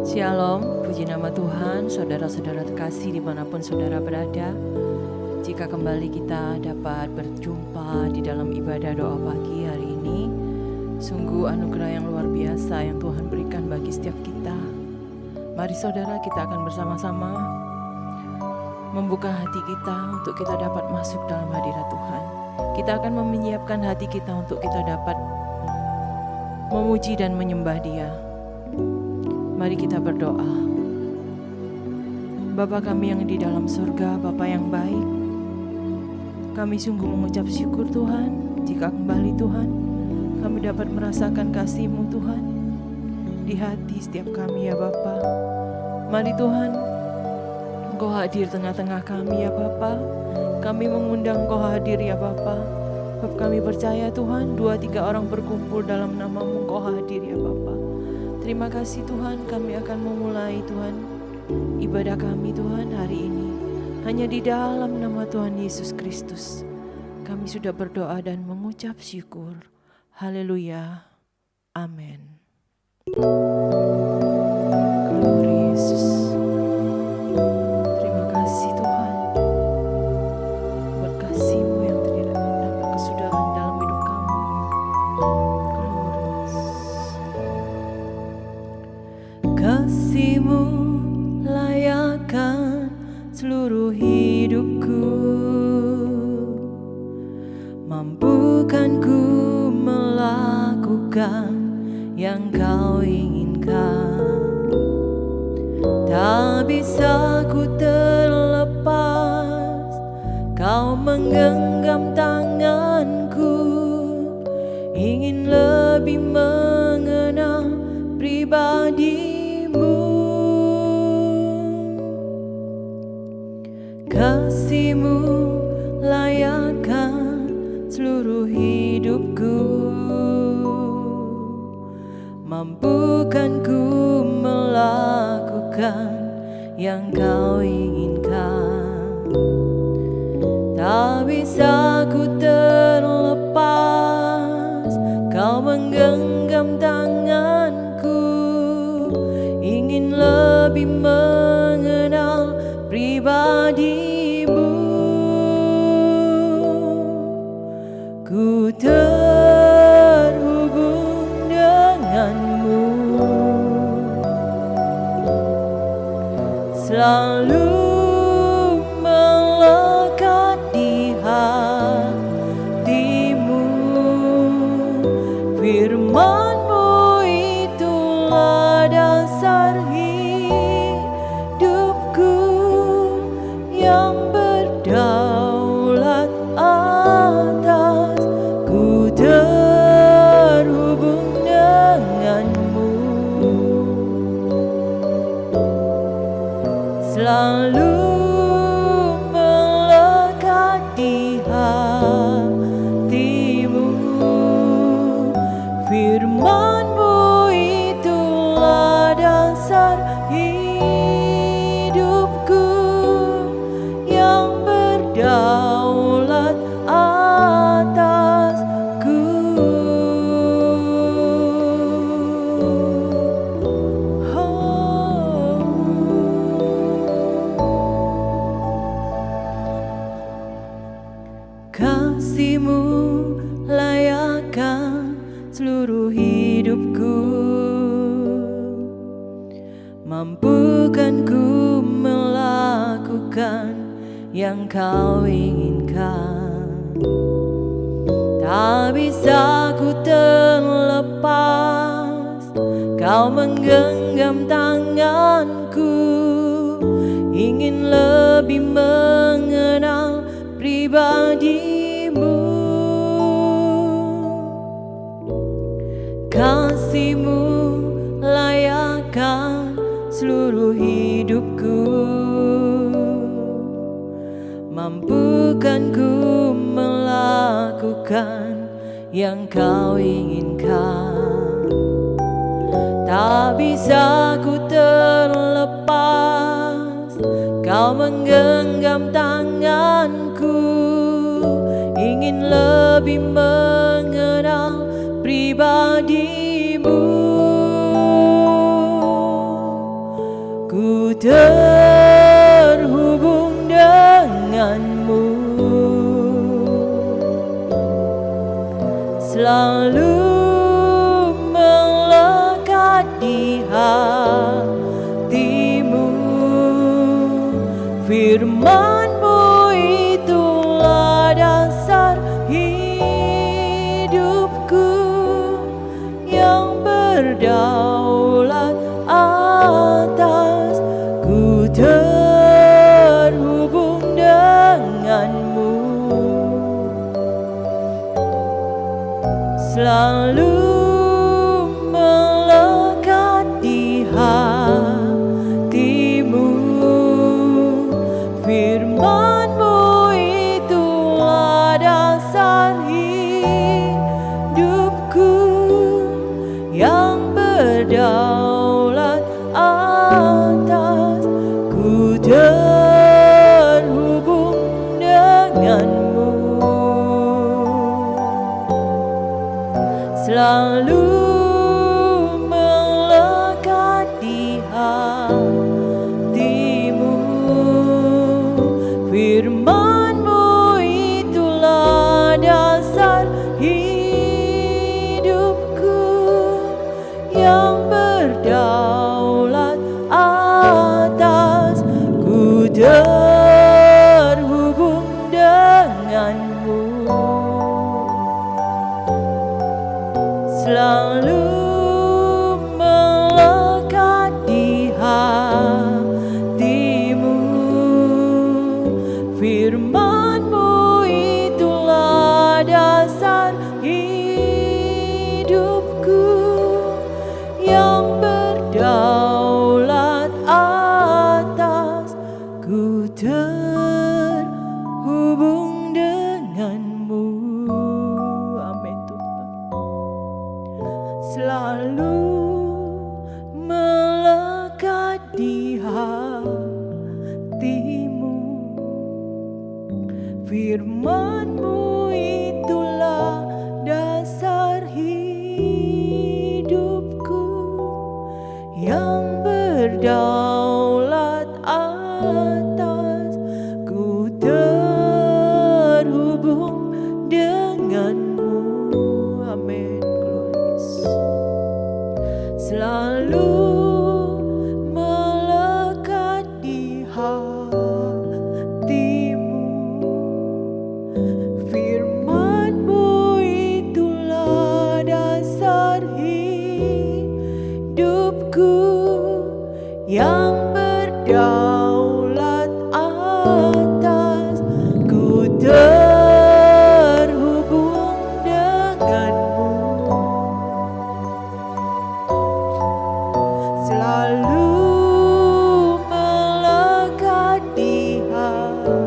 Shalom, puji nama Tuhan, saudara-saudara terkasih dimanapun saudara berada. Jika kembali kita dapat berjumpa di dalam ibadah doa pagi hari ini, sungguh anugerah yang luar biasa yang Tuhan berikan bagi setiap kita. Mari saudara, kita akan bersama-sama membuka hati kita untuk kita dapat masuk dalam hadirat Tuhan. Kita akan menyiapkan hati kita untuk kita dapat memuji dan menyembah Dia. Mari kita berdoa. Bapa kami yang di dalam surga, Bapa yang baik, kami sungguh mengucap syukur Tuhan, jika kembali Tuhan, kami dapat merasakan kasih-Mu Tuhan, di hati setiap kami ya Bapa. Mari Tuhan, Engkau hadir tengah-tengah kami ya Bapa. Kami mengundang Engkau hadir ya Bapa. Sebab kami percaya Tuhan, 2-3 orang berkumpul dalam nama-Mu, Engkau hadir ya Bapa. Terima kasih Tuhan, kami akan memulai Tuhan ibadah kami Tuhan hari ini. Hanya di dalam nama Tuhan Yesus Kristus kami sudah berdoa dan mengucap syukur. Haleluya. Amin. Glory Yesus. Terima kasih Tuhan buat kasih-Mu yang tidak dapat kesudahan dalam hidup kami. Kasih-Mu layakkan seluruh hidupku, mampukan ku melakukan yang Kau inginkan. Tak bisa ku terlepas, Kau menggenggam tanganku, ingin lebih mengenal pribadi-Mu. Kasih-Mu layakkan seluruh hidupku, mampukan ku melakukan yang Kau inginkan. Tak bisa ku terlepas, Kau menggenggam tanganku, ingin lebih mengenal pribadi-Mu. Ku terhubung dengan-Mu, selalu melekat di hati-Mu. Firman-Mu itulah dasar hidupku yang berdaulat atas. Ku terhubung dengan-Mu, selalu melekat di hati-Mu. Firman-Mu itulah dasar hidupku yang berdaulat atasku. Kasih-Mu layakkan seluruh hidupku, mampukan ku melakukan yang Kau inginkan. Tak bisa ku terlepas, Kau menggenggam tanganku, ingin lebih mengenal pribadi-Mu. Kasih-Mu layakkan seluruh hidupku, mampukan ku melakukan yang Kau inginkan. Tak bisa ku terlepas, Kau menggenggam tanganku, ingin lebih mengenal pribadi-Mu. berdaulat atas, ku terhubung denganmu, selalu melekat di hatimu. Firman-Mu itulah dasar hidupku, yang berdaulat atas, ku terhubung denganmu, selalu melekat di hatimu. Firman-Mu itulah dasar hidupku, yang berdaulat atas, ku terhubung denganmu, selalu melekat di hatimu. Firman-Mu itulah dasar hidupku, yang berdaulat atas, ku terhubung denganmu. Amin Tuhan. Selalu melekat di hatimu. Firman-Mu itulah dasar hidupku, yang berdaulat atas, ku terhubung denganmu. Amin. Glories. Selalu melekat di hatimu. Firman-Mu itulah dasar hidupku, yang berdaulat atas, ku terhubung denganmu, selalu melekat di hatimu.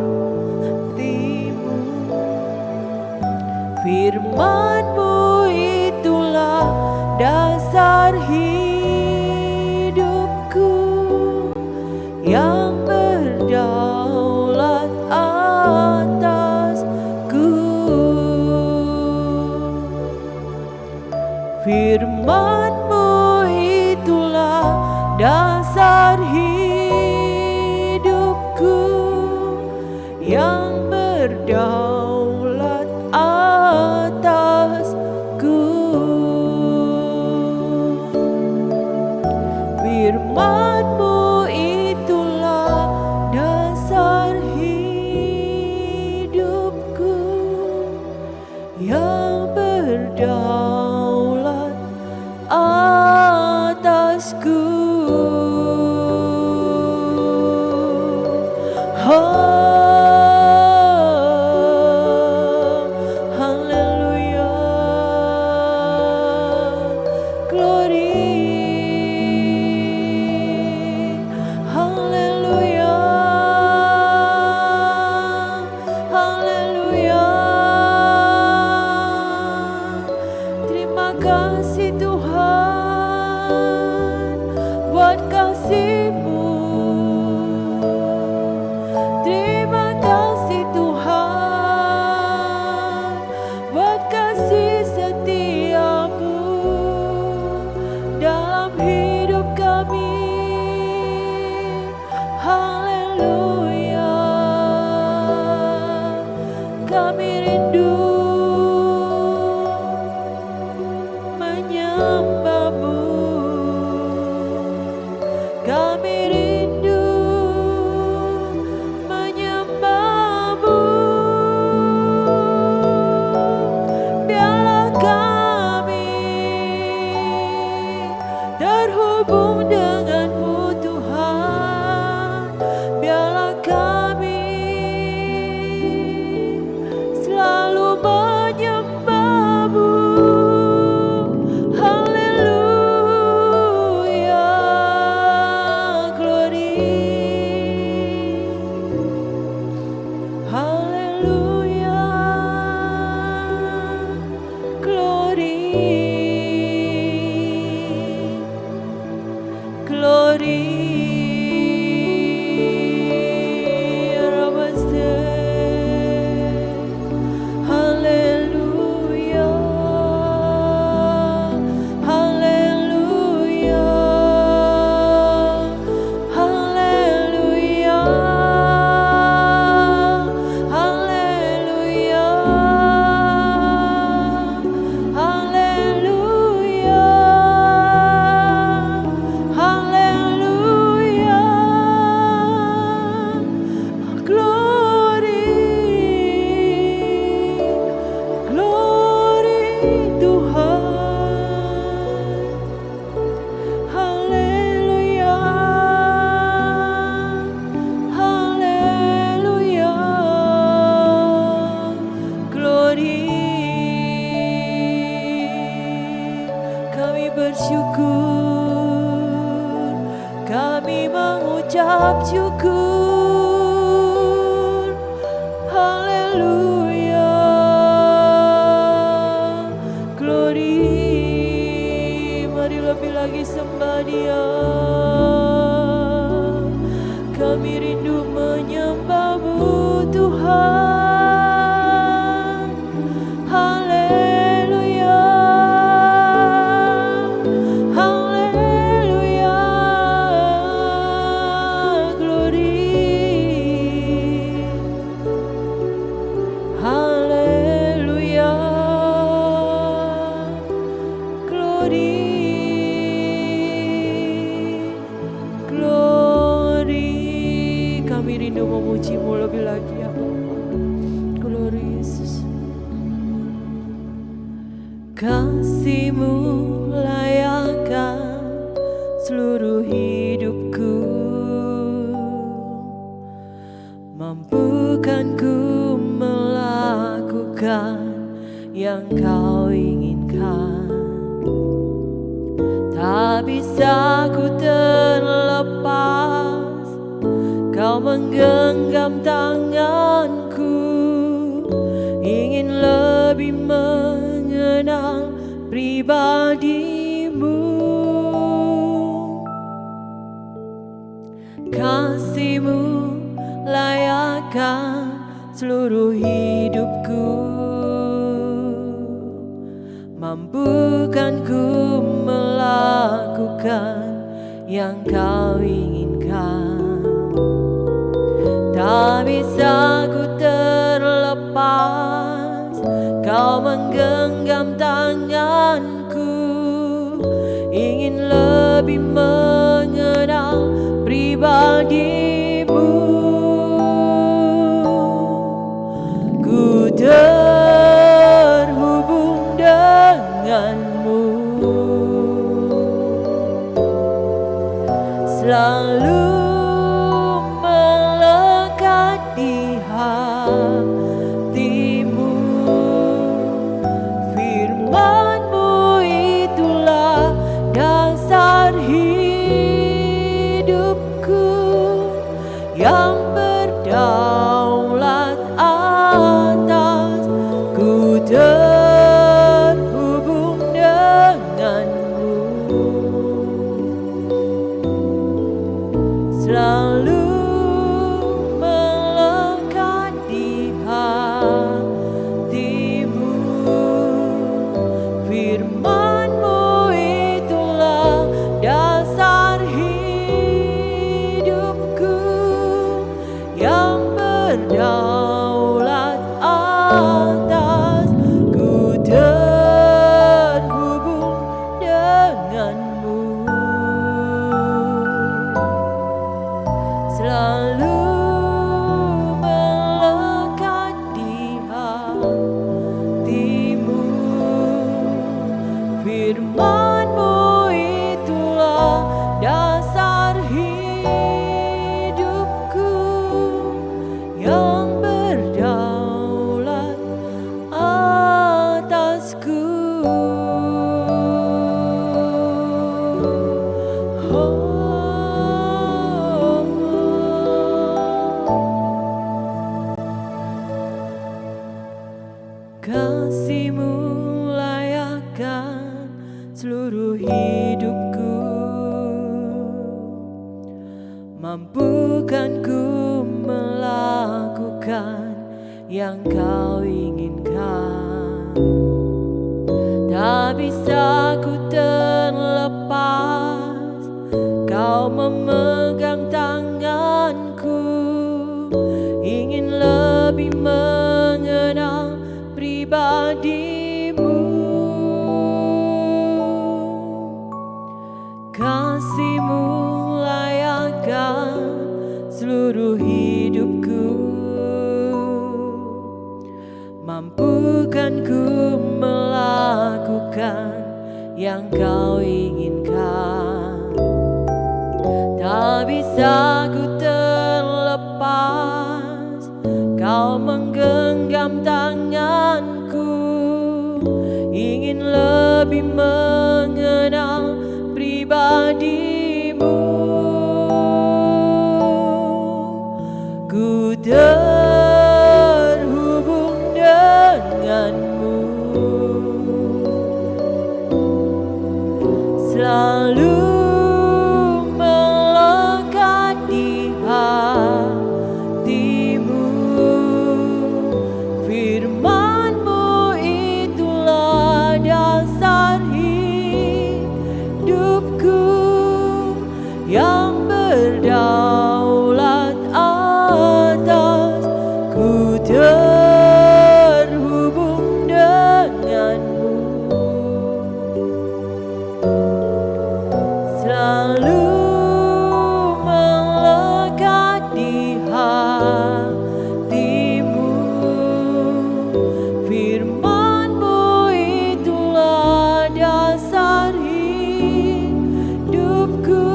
Firman-Mu itulah dasar hidupku, yang berdaulat atasku. Firman-Mu itulah dasar hidupku, yang berdaulat atasku. Firman-Mu itulah dasar hidupku, yang berdaulat atasku. Kasih Tuhan buat kasih-Mu. Terima kasih Tuhan buat kasih setia-Mu dalam hidup kami. Haleluya, kami rindu menyembah-Mu, kami rindu menyembah-Mu. Biarlah kami terhubung denganmu Tuhan. Biarlah kami selalu menyembah-Mu. Haleluya, glory. Haleluya, glory. Glory, Namaste. Haleluya, haleluya, haleluya, haleluya, haleluya, haleluya, glory, glory Tuhan. Haleluya, haleluya, glory. Kami bersyukur, kami mengucap syukur. Haleluya, glory. Mari lebih lagi sembah Dia. Kami rindu menyembah-Mu Tuhan. Haleluya, haleluya, glory. Haleluya, glory, glory. Kami rindu memuji-Mu lebih lagi ya Bapa. Glory Yesus. Kasih-Mu layakkan seluruh hidupku, mampukan ku melakukan yang Kau inginkan. Tak bisa ku terlepas, Kau menggenggam tanganku, ingin lebih mengenal pribadi-Mu. Kasih-Mu layakkan seluruh hidupku, mampukan ku melakukan yang Kau inginkan. Tak bisa ku terlepas, Kau menggenggam tanganku, ingin lebih mengenal pribadi-Mu. Ku terhubung denganmu, selalu melekat di hatimu. Firman-Mu itulah dasar hidupku, yang berdaulat atas. Ku terhubung denganmu, selalu melekat di hatimu. Firman-Mu itulah dasar hidupku, Mampukan ku melakukan yang kau inginkan. Tak bisa ku terlepas, kau memegang tanganku. Ingin lebih mengenal pribadimu. Kasih-Mu layakkan seluruh hidupku. Mampukan ku melakukan yang kau inginkan. Tak bisa ku terlepas, kau menggenggam tanganku. Ingin lebih mengenal pribadimu. Ku terhubung denganmu, selalu melekat di hatimu. Firman-Mu itulah dasar hidupku, yang berdaulat atas. Ku terhubung denganmu, selalu melekat di hatimu. Firman-Mu itulah dasar hidupku,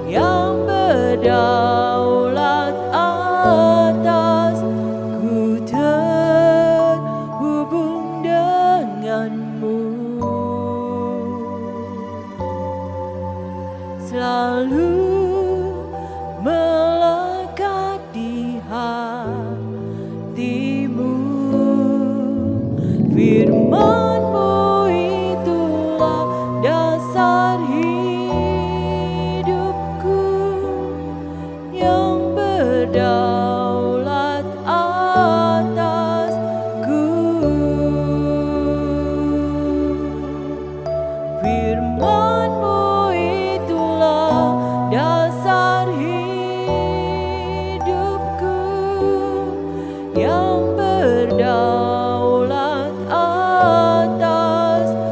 yang berdaulat atas. Ku terhubung denganmu, selalu melekat di hatimu. Firman-Mu itulah dasar hidupku, yang berdaulat atasku. Firman-Mu itulah dasar hidupku, yang berdaulat atasku.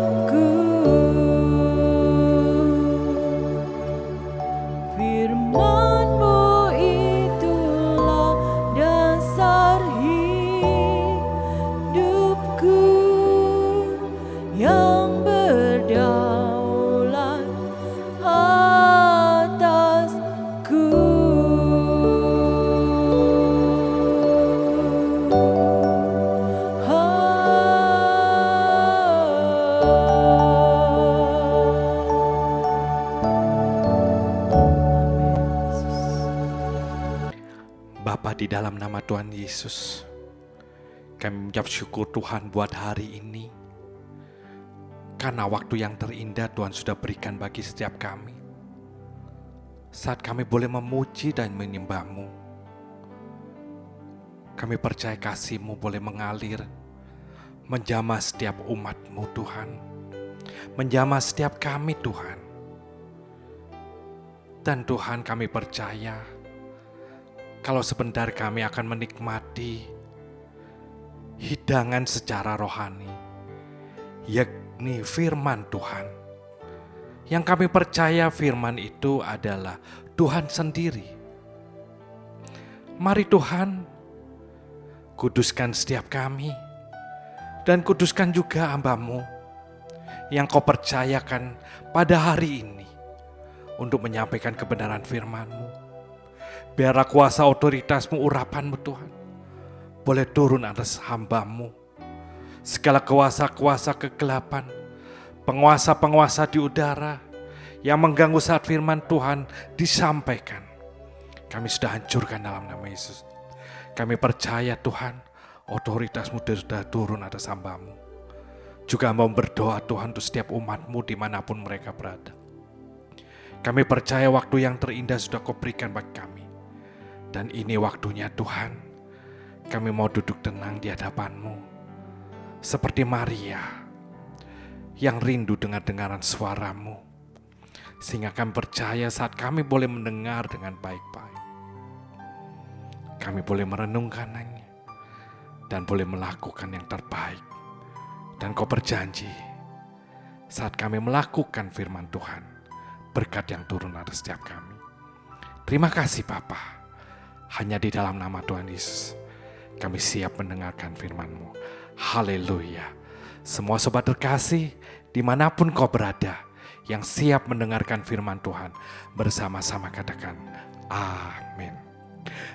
Firman-Mu itulah dasar hidupku, yang berdaulat atasku. Bapa, di dalam nama Tuhan Yesus, kami mengucap syukur Tuhan buat hari ini, karena waktu yang terindah Tuhan sudah berikan bagi setiap kami, saat kami boleh memuji dan menyembah-Mu. Kami percaya kasih-Mu boleh mengalir, menjamah setiap umat-Mu Tuhan, menjamah setiap kami Tuhan. Dan Tuhan, kami percaya kalau sebentar kami akan menikmati hidangan secara rohani, yakni firman Tuhan. Yang kami percaya firman itu adalah Tuhan sendiri. Mari Tuhan, kuduskan setiap kami, dan kuduskan juga hamba-Mu yang Kau percayakan pada hari ini untuk menyampaikan kebenaran firman-Mu. Biarlah kuasa otoritas-Mu, urapan-Mu Tuhan, boleh turun atas hamba-Mu. Segala kuasa-kuasa kegelapan, penguasa-penguasa di udara yang mengganggu saat firman Tuhan disampaikan, kami sudah hancurkan dalam nama Yesus. Kami percaya Tuhan, otoritas-Mu sudah turun atas hamba-Mu. Juga mau berdoa Tuhan untuk setiap umat-Mu dimanapun mereka berada. Kami percaya waktu yang terindah sudah Kau berikan bagi kami. Dan ini waktunya Tuhan, kami mau duduk tenang di hadapan-Mu. Seperti Maria yang rindu dengar-dengaran suara-Mu. Sehingga kami percaya saat kami boleh mendengar dengan baik-baik. Kami boleh merenungkannya dan boleh melakukan yang terbaik. Dan Kau berjanji, saat kami melakukan firman Tuhan, berkat yang turun atas setiap kami. Terima kasih Bapa. Hanya di dalam nama Tuhan Yesus, kami siap mendengarkan firman-Mu. Haleluya. Semua sobat terkasih, dimanapun kau berada, yang siap mendengarkan firman Tuhan, bersama-sama katakan, amin.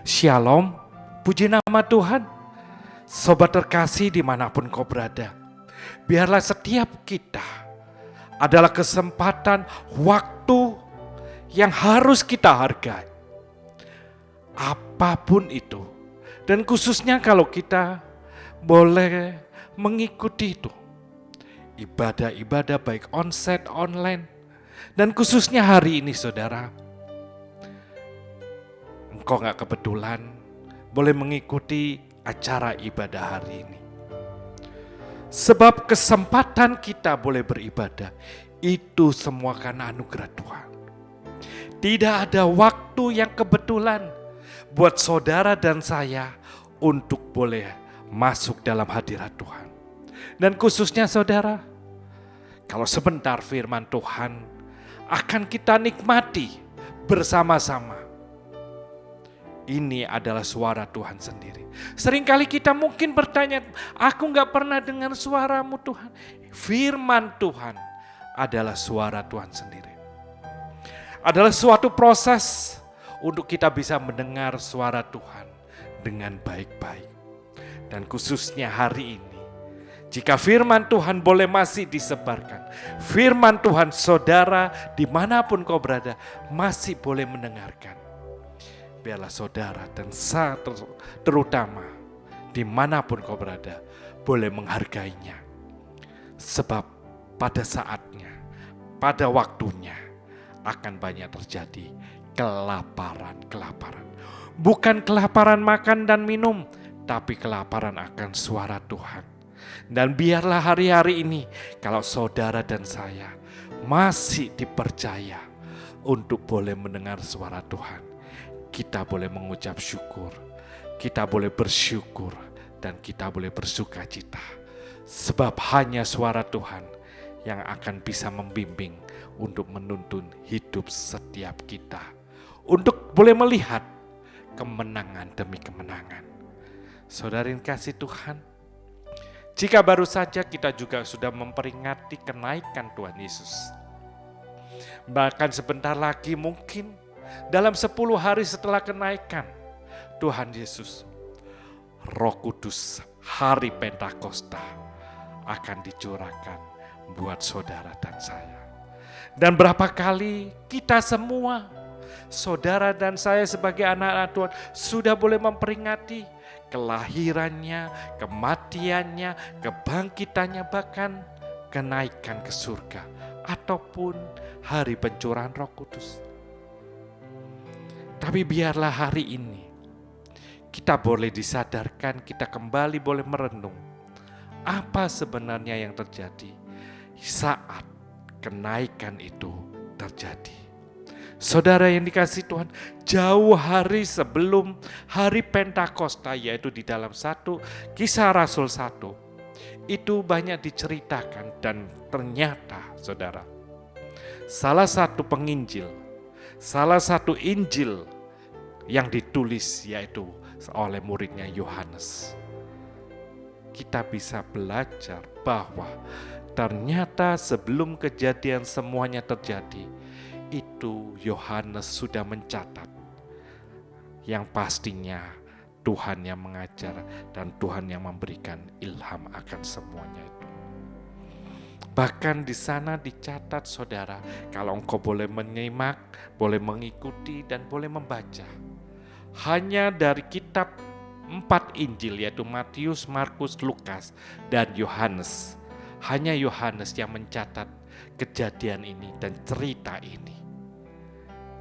Shalom, puji nama Tuhan. Sobat terkasih dimanapun kau berada, biarlah setiap kita adalah kesempatan waktu yang harus kita hargai. Apapun itu, dan khususnya kalau kita boleh mengikuti itu, ibadah-ibadah baik onsite, online, dan khususnya hari ini saudara, engkau gak kebetulan boleh mengikuti acara ibadah hari ini. Sebab kesempatan kita boleh beribadah, itu semua karena anugerah Tuhan. Tidak ada waktu yang kebetulan buat saudara dan saya untuk boleh masuk dalam hadirat Tuhan. Dan khususnya saudara, kalau sebentar firman Tuhan akan kita nikmati bersama-sama. Ini adalah suara Tuhan sendiri. Seringkali kita mungkin bertanya, aku gak pernah dengar suara-Mu Tuhan. Firman Tuhan adalah suara Tuhan sendiri. Adalah suatu proses untuk kita bisa mendengar suara Tuhan dengan baik-baik. Dan khususnya hari ini, jika firman Tuhan boleh masih disebarkan, firman Tuhan saudara dimanapun kau berada masih boleh mendengarkan. Biarlah saudara dan saya terutama dimanapun kau berada boleh menghargainya. Sebab pada saatnya, pada waktunya akan banyak terjadi kelaparan. Bukan kelaparan makan dan minum, tapi kelaparan akan suara Tuhan. Dan biarlah hari-hari ini kalau saudara dan saya masih dipercaya untuk boleh mendengar suara Tuhan, kita boleh mengucap syukur, kita boleh bersyukur, dan kita boleh bersuka cita. Sebab hanya suara Tuhan yang akan bisa membimbing untuk menuntun hidup setiap kita. Untuk boleh melihat kemenangan demi kemenangan. Saudara yang kasih Tuhan, jika baru saja kita juga sudah memperingati kenaikan Tuhan Yesus. Bahkan sebentar lagi mungkin dalam 10 hari setelah kenaikan Tuhan Yesus, Roh Kudus hari Pentakosta akan dicurahkan buat saudara dan saya. Dan berapa kali kita semua, saudara dan saya sebagai anak-anak Tuhan sudah boleh memperingati kelahirannya, kematiannya, kebangkitannya, bahkan kenaikan ke surga ataupun hari pencurahan Roh Kudus. Tapi biarlah hari ini kita boleh disadarkan, kita kembali boleh merenung apa sebenarnya yang terjadi saat kenaikan itu terjadi. Saudara yang dikasihi Tuhan, jauh hari sebelum hari Pentakosta, yaitu di dalam 1 Kisah Rasul 1, itu banyak diceritakan dan ternyata saudara, salah satu penginjil, salah satu Injil yang ditulis yaitu oleh muridnya Yohanes. Kita bisa belajar bahwa ternyata sebelum kejadian semuanya terjadi, itu Yohanes sudah mencatat yang pastinya Tuhan yang mengajar dan Tuhan yang memberikan ilham akan semuanya itu. Bahkan di sana dicatat saudara, kalau engkau boleh menyimak, boleh mengikuti dan boleh membaca. Hanya dari kitab 4 Injil yaitu Matius, Markus, Lukas, dan Yohanes. Hanya Yohanes yang mencatat kejadian ini dan cerita ini.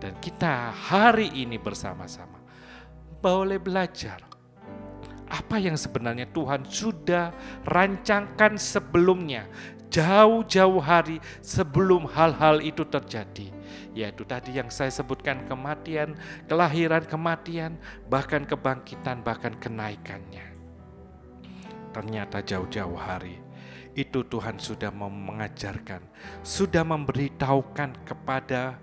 Dan kita hari ini bersama-sama boleh belajar apa yang sebenarnya Tuhan sudah rancangkan sebelumnya, jauh-jauh hari sebelum hal-hal itu terjadi. Yaitu tadi yang saya sebutkan, kematian, kelahiran, kematian, bahkan kebangkitan, bahkan kenaikannya. Ternyata jauh-jauh hari itu Tuhan sudah mengajarkan, sudah memberitahukan kepada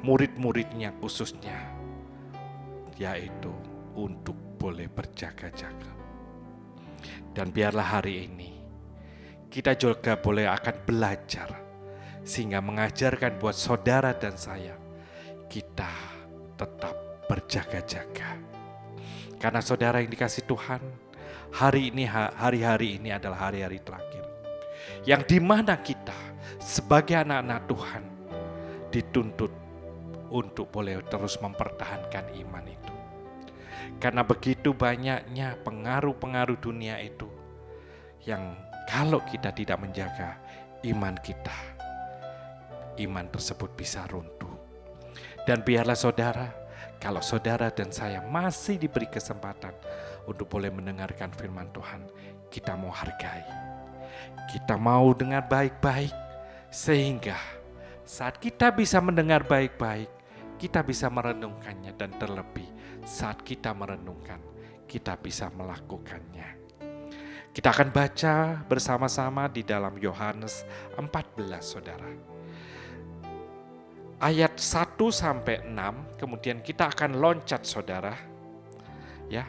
murid-muridnya khususnya, yaitu untuk boleh berjaga-jaga. Dan biarlah hari ini kita juga boleh akan belajar, sehingga mengajarkan buat saudara dan saya, kita tetap berjaga-jaga. Karena saudara yang dikasih Tuhan, hari-hari ini adalah hari-hari terakhir, yang dimana kita sebagai anak-anak Tuhan dituntut untuk boleh terus mempertahankan iman itu. Karena begitu banyaknya pengaruh-pengaruh dunia itu, yang kalau kita tidak menjaga iman kita, iman tersebut bisa runtuh. Dan biarlah saudara, kalau saudara dan saya masih diberi kesempatan untuk boleh mendengarkan firman Tuhan, kita mau hargai, kita mau dengar baik-baik, sehingga saat kita bisa mendengar baik-baik, kita bisa merenungkannya, dan terlebih saat kita merenungkan, kita bisa melakukannya. Kita akan baca bersama-sama di dalam Yohanes 14, saudara. Ayat 1 sampai 6, kemudian kita akan loncat, saudara. Ya.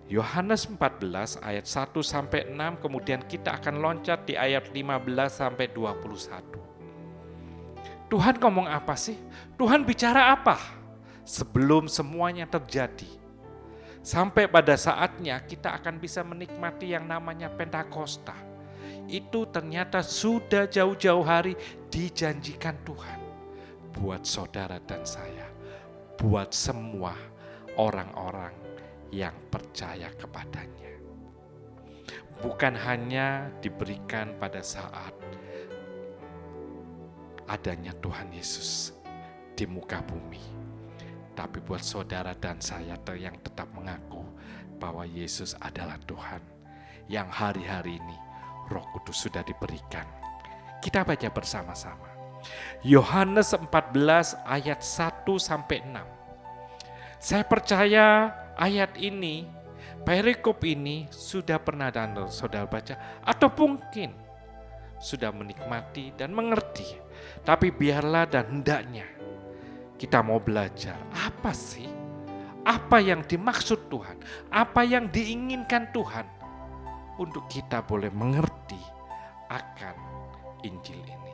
Yohanes 14 ayat 1 sampai 6, kemudian kita akan loncat di ayat 15 sampai 21. Tuhan ngomong apa sih? Tuhan bicara apa sebelum semuanya terjadi? Sampai pada saatnya kita akan bisa menikmati yang namanya Pentakosta. Itu ternyata sudah jauh-jauh hari dijanjikan Tuhan buat saudara dan saya, buat semua orang-orang yang percaya kepadanya. Bukan hanya diberikan pada saat adanya Tuhan Yesus di muka bumi, tapi buat saudara dan saya yang tetap mengaku bahwa Yesus adalah Tuhan, yang hari-hari ini Roh Kudus sudah diberikan. Kita baca bersama-sama Yohanes 14 ayat 1 sampai 6. Saya percaya ayat ini, perikop ini sudah pernah saudara baca, atau mungkin sudah menikmati dan mengerti. Tapi biarlah dan hendaknya kita mau belajar apa sih, apa yang dimaksud Tuhan, apa yang diinginkan Tuhan, untuk kita boleh mengerti akan Injil ini.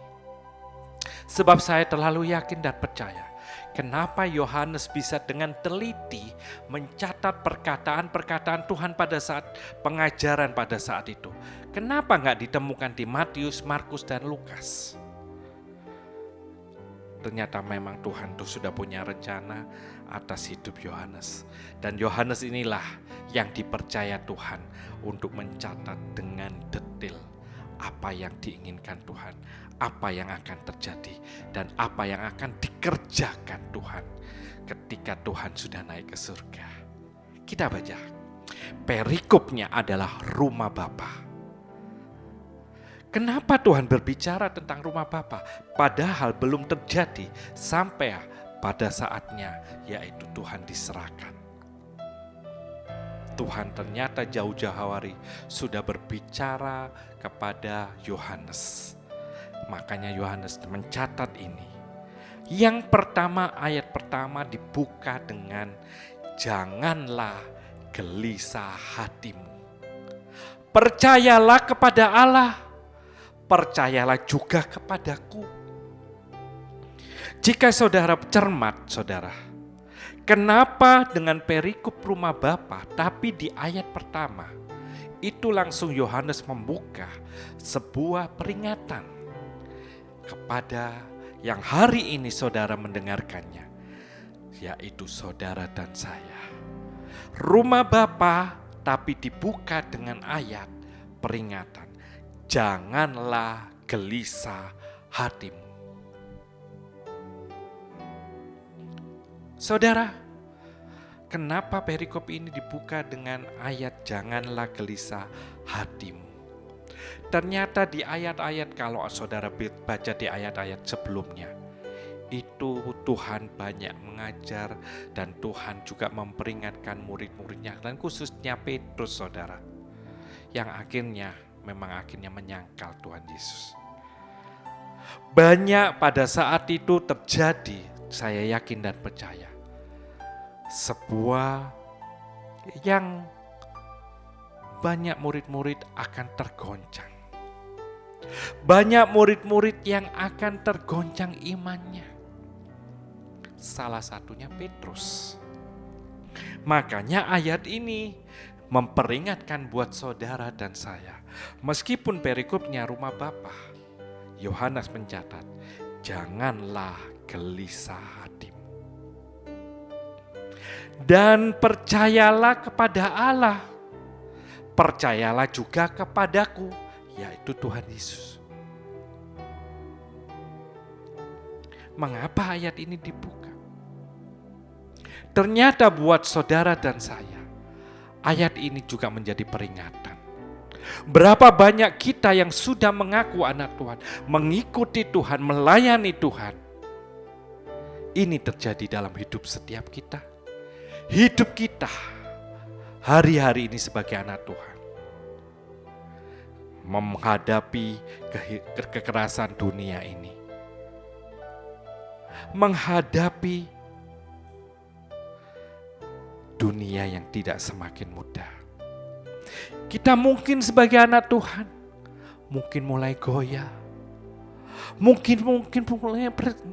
Sebab saya terlalu yakin dan percaya, kenapa Yohanes bisa dengan teliti mencatat perkataan-perkataan Tuhan pada saat pengajaran pada saat itu. Kenapa nggak ditemukan di Matius, Markus, dan Lukas? Ternyata memang Tuhan tuh sudah punya rencana atas hidup Yohanes. Dan Yohanes inilah yang dipercaya Tuhan untuk mencatat dengan detail apa yang diinginkan Tuhan, apa yang akan terjadi, dan apa yang akan dikerjakan Tuhan ketika Tuhan sudah naik ke surga. Kita baca, perikopnya adalah rumah Bapa. Kenapa Tuhan berbicara tentang rumah Bapa? Padahal belum terjadi sampai pada saatnya, yaitu Tuhan diserahkan. Tuhan ternyata jauh-jauh hari sudah berbicara kepada Yohanes. Makanya Yohanes mencatat ini. Yang pertama, ayat pertama dibuka dengan janganlah gelisah hatimu. Percayalah kepada Allah, percayalah juga kepadaku. Jika saudara cermat, saudara, kenapa dengan perikop rumah Bapa, tapi di ayat pertama itu langsung Yohanes membuka sebuah peringatan kepada yang hari ini saudara mendengarkannya, yaitu saudara dan saya. Rumah Bapa, tapi dibuka dengan ayat peringatan. Janganlah gelisah hatimu. Saudara, kenapa perikop ini dibuka dengan ayat janganlah gelisah hatimu? Ternyata di ayat-ayat, kalau saudara baca di ayat-ayat sebelumnya, itu Tuhan banyak mengajar dan Tuhan juga memperingatkan murid-muridnya, dan khususnya Petrus, saudara, yang akhirnya menyangkal Tuhan Yesus. Banyak pada saat itu terjadi, saya yakin dan percaya, sebuah yang banyak murid-murid akan tergoncang. Banyak murid-murid yang akan tergoncang imannya. Salah satunya Petrus. Makanya ayat ini memperingatkan buat saudara dan saya. Meskipun perikopnya rumah Bapa, Yohanes mencatat, janganlah gelisah hatimu. Dan percayalah kepada Allah. Percayalah juga kepadaku, yaitu Tuhan Yesus. Mengapa ayat ini dibuka? Ternyata buat saudara dan saya, ayat ini juga menjadi peringatan. Berapa banyak kita yang sudah mengaku anak Tuhan, mengikuti Tuhan, melayani Tuhan. Ini terjadi dalam hidup setiap kita. Hidup kita hari-hari ini sebagai anak Tuhan. Menghadapi kekerasan dunia ini. Menghadapi dunia yang tidak semakin mudah. Kita mungkin sebagai anak Tuhan, mungkin mulai goyah. Mungkin mulai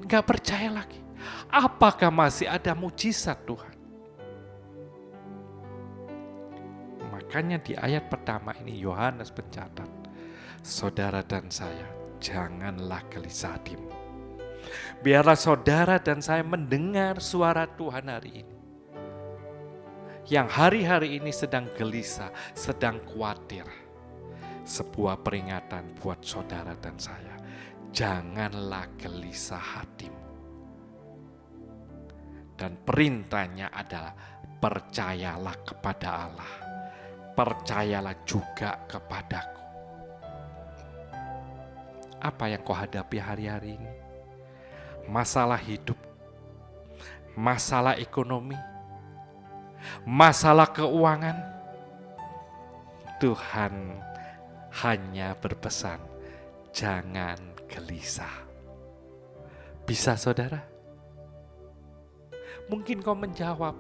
gak percaya lagi. Apakah masih ada mujizat Tuhan? Makanya di ayat pertama ini Yohanes mencatat, saudara dan saya, janganlah gelisah hatimu. Biarlah saudara dan saya mendengar suara Tuhan hari ini. Yang hari-hari ini sedang gelisah, sedang khawatir. Sebuah peringatan buat saudara dan saya. Janganlah gelisah hatimu. Dan perintahnya adalah percayalah kepada Allah. Percayalah juga kepadaku. Apa yang kau hadapi hari-hari ini? Masalah hidup, masalah ekonomi, masalah keuangan. Tuhan hanya berpesan, jangan gelisah. Bisa saudara? Mungkin kau menjawab,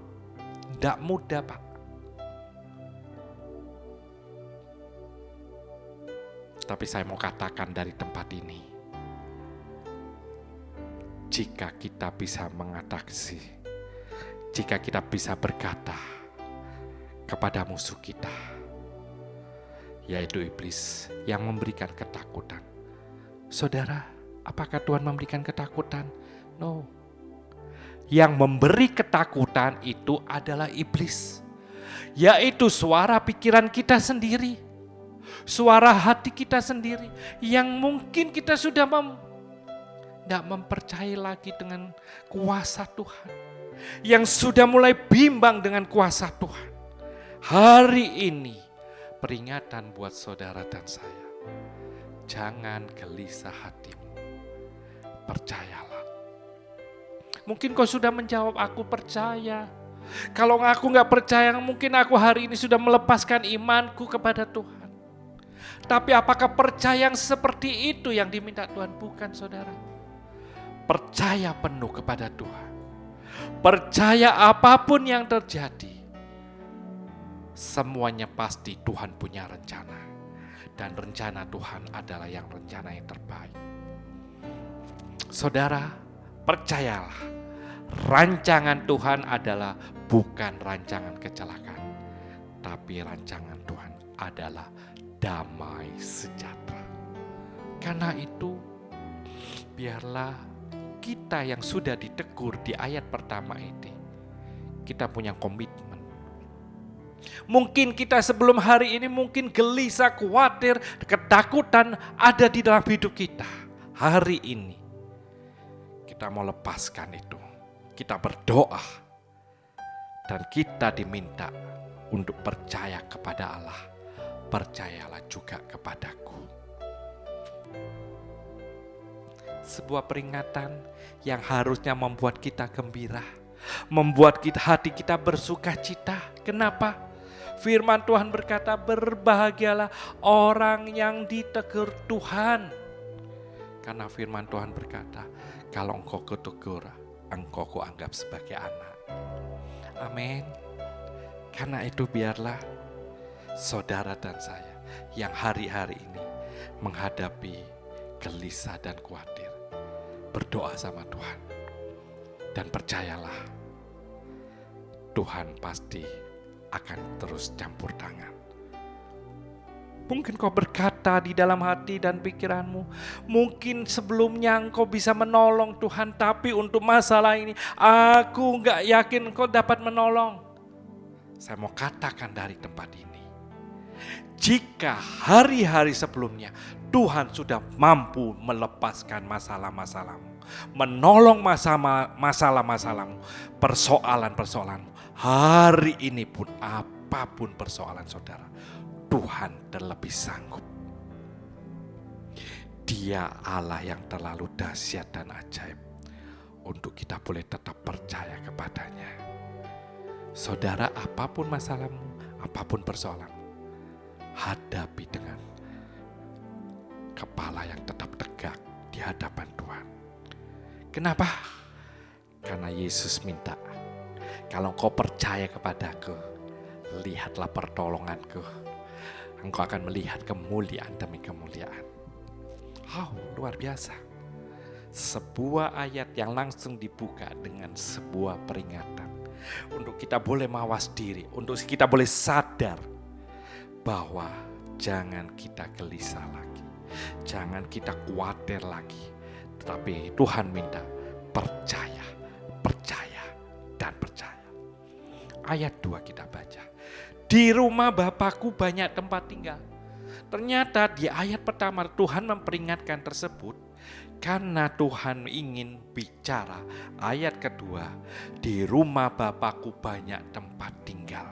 tidak mudah Pak. Tapi saya mau katakan dari tempat ini, jika kita bisa mengatasi, jika kita bisa berkata kepada musuh kita, yaitu iblis yang memberikan ketakutan. Saudara, apakah Tuhan memberikan ketakutan? No. Yang memberi ketakutan itu adalah iblis, yaitu suara pikiran kita sendiri. Suara hati kita sendiri yang mungkin kita sudah tidak mempercayai lagi dengan kuasa Tuhan. Yang sudah mulai bimbang dengan kuasa Tuhan. Hari ini peringatan buat saudara dan saya. Jangan gelisah hatimu. Percayalah. Mungkin kau sudah menjawab, aku percaya. Kalau aku gak percaya, mungkin aku hari ini sudah melepaskan imanku kepada Tuhan. Tapi apakah percaya yang seperti itu yang diminta Tuhan? Bukan saudara. Percaya penuh kepada Tuhan. Percaya apapun yang terjadi, semuanya pasti Tuhan punya rencana. Dan rencana Tuhan adalah rencana yang terbaik. Saudara, percayalah. Rancangan Tuhan adalah bukan rancangan kecelakaan. Tapi rancangan Tuhan adalah damai sejahtera. Karena itu, biarlah kita yang sudah ditegur di ayat pertama ini, kita punya komitmen. Mungkin kita sebelum hari ini mungkin gelisah, khawatir, ketakutan ada di dalam hidup kita. Hari ini kita mau lepaskan itu. Kita berdoa. Dan kita diminta untuk percaya kepada Allah. Percayalah juga kepadaku. Sebuah peringatan yang harusnya membuat kita gembira, membuat hati kita bersuka cita. Kenapa? Firman Tuhan berkata, berbahagialah orang yang ditegur Tuhan. Karena firman Tuhan berkata, kalau engkau kutegur, engkau kuanggap sebagai anak. Amin. Karena itu biarlah saudara dan saya yang hari-hari ini menghadapi gelisah dan khawatir, berdoa sama Tuhan. Dan percayalah, Tuhan pasti akan terus campur tangan. Mungkin kau berkata di dalam hati dan pikiranmu, mungkin sebelumnya engkau bisa menolong Tuhan, tapi untuk masalah ini aku gak yakin engkau dapat menolong. Saya mau katakan dari tempat ini, jika hari-hari sebelumnya Tuhan sudah mampu melepaskan masalah-masalahmu, menolong masalah-masalahmu, persoalan-persoalanmu, hari ini pun apapun persoalan saudara, Tuhan terlebih sanggup. Dia Allah yang terlalu dahsyat dan ajaib untuk kita boleh tetap percaya kepadanya. Saudara, apapun masalahmu, apapun persoalanmu, hadapi dengan kepala yang tetap tegak di hadapan Tuhan. Kenapa? Karena Yesus minta, kalau engkau percaya kepadaku, lihatlah pertolonganku. Engkau akan melihat kemuliaan demi kemuliaan. Luar biasa. Sebuah ayat yang langsung dibuka dengan sebuah peringatan. Untuk kita boleh mawas diri, untuk kita boleh sadar bahwa jangan kita gelisah lagi. Jangan kita khawatir lagi. Tetapi Tuhan minta percaya, percaya, dan percaya. Ayat 2 kita baca. Di rumah Bapakku banyak tempat tinggal. Ternyata di ayat pertama Tuhan memperingatkan tersebut karena Tuhan ingin bicara. Ayat kedua, di rumah Bapakku banyak tempat tinggal.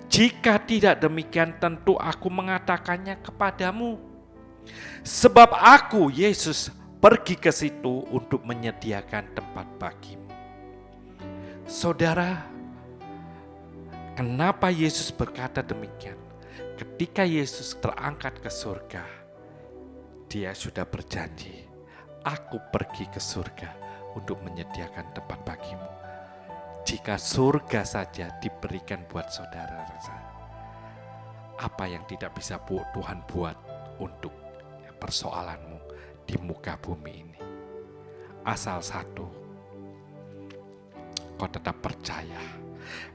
Jika tidak demikian tentu aku mengatakannya kepadamu. Sebab aku, Yesus, pergi ke situ untuk menyediakan tempat bagimu. Saudara, kenapa Yesus berkata demikian? Ketika Yesus terangkat ke surga, dia sudah berjanji, aku pergi ke surga untuk menyediakan tempat bagimu. Jika surga saja diberikan buat saudara, apa yang tidak bisa Tuhan buat untuk persoalanmu di muka bumi ini? Asal satu, kau tetap percaya.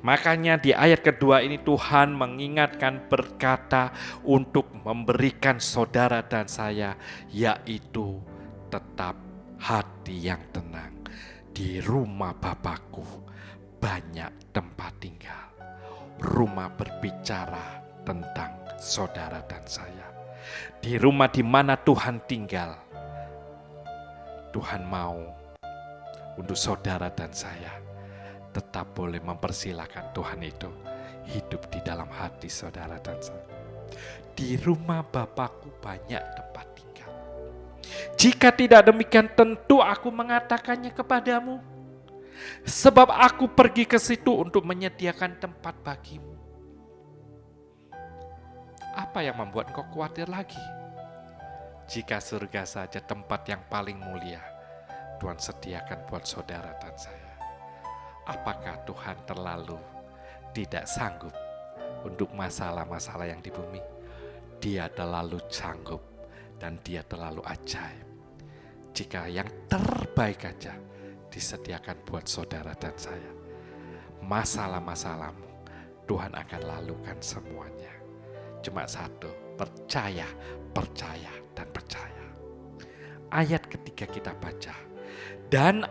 Makanya di ayat kedua ini Tuhan mengingatkan berkata untuk memberikan saudara dan saya, yaitu tetap hati yang tenang. Di rumah Bapakku banyak tempat tinggal. Rumah berbicara tentang saudara dan saya. Di rumah di mana Tuhan tinggal, Tuhan mau untuk saudara dan saya tetap boleh mempersilahkan Tuhan itu hidup di dalam hati saudara dan saya. Di rumah Bapakku banyak tempat tinggal. Jika tidak demikian tentu aku mengatakannya kepadamu. Sebab aku pergi ke situ untuk menyediakan tempat bagimu. Apa yang membuat engkau khawatir lagi? Jika surga saja tempat yang paling mulia Tuhan sediakan buat saudara dan saya. Apakah Tuhan terlalu tidak sanggup untuk masalah-masalah yang di bumi? Dia terlalu sanggup dan dia terlalu ajaib. Jika yang terbaik aja disediakan buat saudara dan saya, masalah-masalahmu Tuhan akan lalukan semuanya. Cuma satu, percaya, percaya, dan percaya. Ayat ketiga kita baca, dan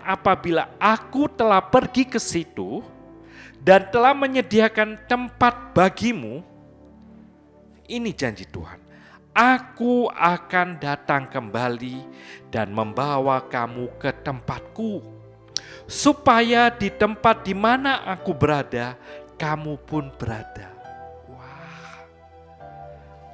apabila aku telah pergi ke situ dan telah menyediakan tempat bagimu, ini janji Tuhan, aku akan datang kembali dan membawa kamu ke tempatku, supaya di tempat di mana aku berada, kamu pun berada. Wah,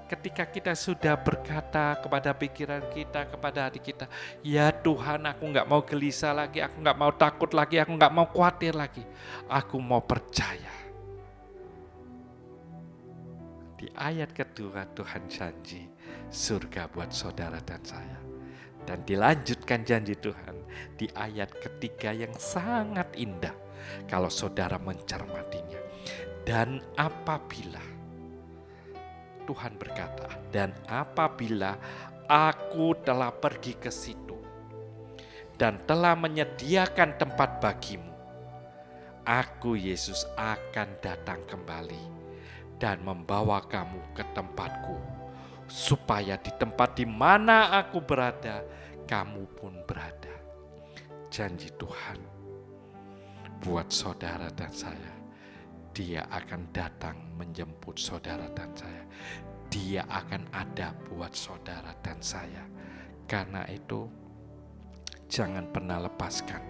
ketika kita sudah berkata kepada pikiran kita, kepada hati kita, ya Tuhan, aku gak mau gelisah lagi, aku gak mau takut lagi, aku gak mau khawatir lagi, aku mau percaya. Di ayat kedua Tuhan janji surga buat saudara dan saya. Dan dilanjutkan janji Tuhan di ayat ketiga yang sangat indah kalau saudara mencermatinya. Dan apabila, Tuhan berkata, dan apabila aku telah pergi ke situ dan telah menyediakan tempat bagimu, aku Yesus akan datang kembali dan membawa kamu ke tempatku, supaya di tempat di mana aku berada, kamu pun berada. Janji Tuhan buat saudara dan saya, Dia akan datang menjemput saudara dan saya. Dia akan ada buat saudara dan saya. Karena itu, jangan pernah lepaskan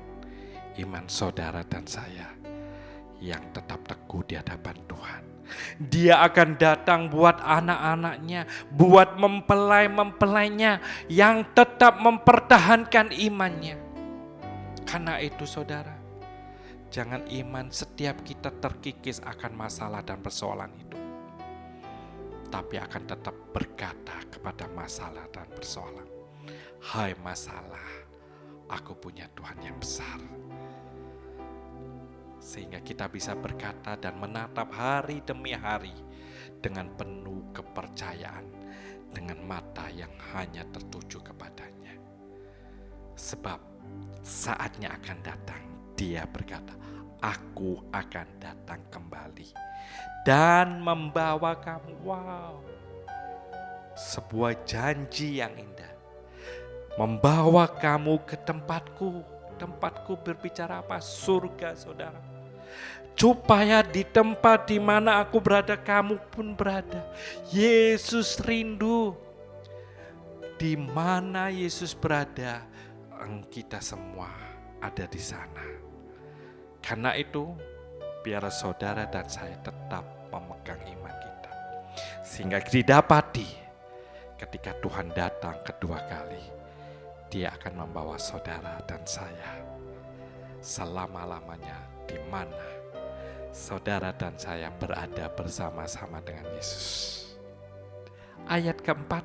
iman saudara dan saya yang tetap teguh di hadapan Tuhan. Dia akan datang buat anak-anaknya, buat mempelai-mempelainya yang tetap mempertahankan imannya. Karena itu saudara, jangan iman setiap kita terkikis akan masalah dan persoalan hidup, tapi akan tetap berkata kepada masalah dan persoalan, hai masalah, aku punya Tuhan yang besar. Sehingga kita bisa berkata dan menatap hari demi hari dengan penuh kepercayaan, dengan mata yang hanya tertuju kepadanya. Sebab saatnya akan datang, Dia berkata, aku akan datang kembali dan membawa kamu. Wow, sebuah janji yang indah. Membawa kamu ke tempatku. Tempatku berbicara apa? Surga, saudara. Supaya di tempat di mana aku berada, kamu pun berada. Yesus rindu. Di mana Yesus berada, kita semua ada di sana. Karena itu, biar saudara dan saya tetap memegang iman kita. Sehingga didapati ketika Tuhan datang kedua kali, Dia akan membawa saudara dan saya selama-lamanya di mana saudara dan saya berada bersama-sama dengan Yesus. Ayat keempat,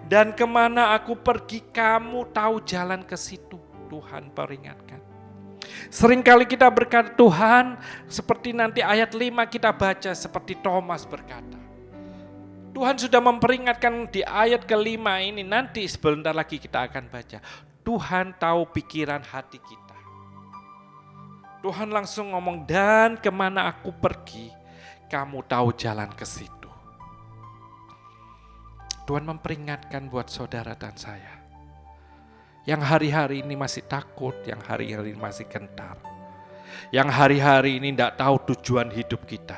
dan kemana aku pergi kamu tahu jalan ke situ. Tuhan peringatkan. Seringkali kita berkata, Tuhan, seperti nanti ayat 5 kita baca, seperti Thomas berkata, Tuhan sudah memperingatkan di ayat kelima ini, nanti sebentar lagi kita akan baca. Tuhan tahu pikiran hati kita. Tuhan langsung ngomong, dan kemana aku pergi, kamu tahu jalan ke situ. Tuhan memperingatkan buat saudara dan saya. Yang hari-hari ini masih takut, yang hari-hari ini masih gentar. Yang hari-hari ini tidak tahu tujuan hidup kita.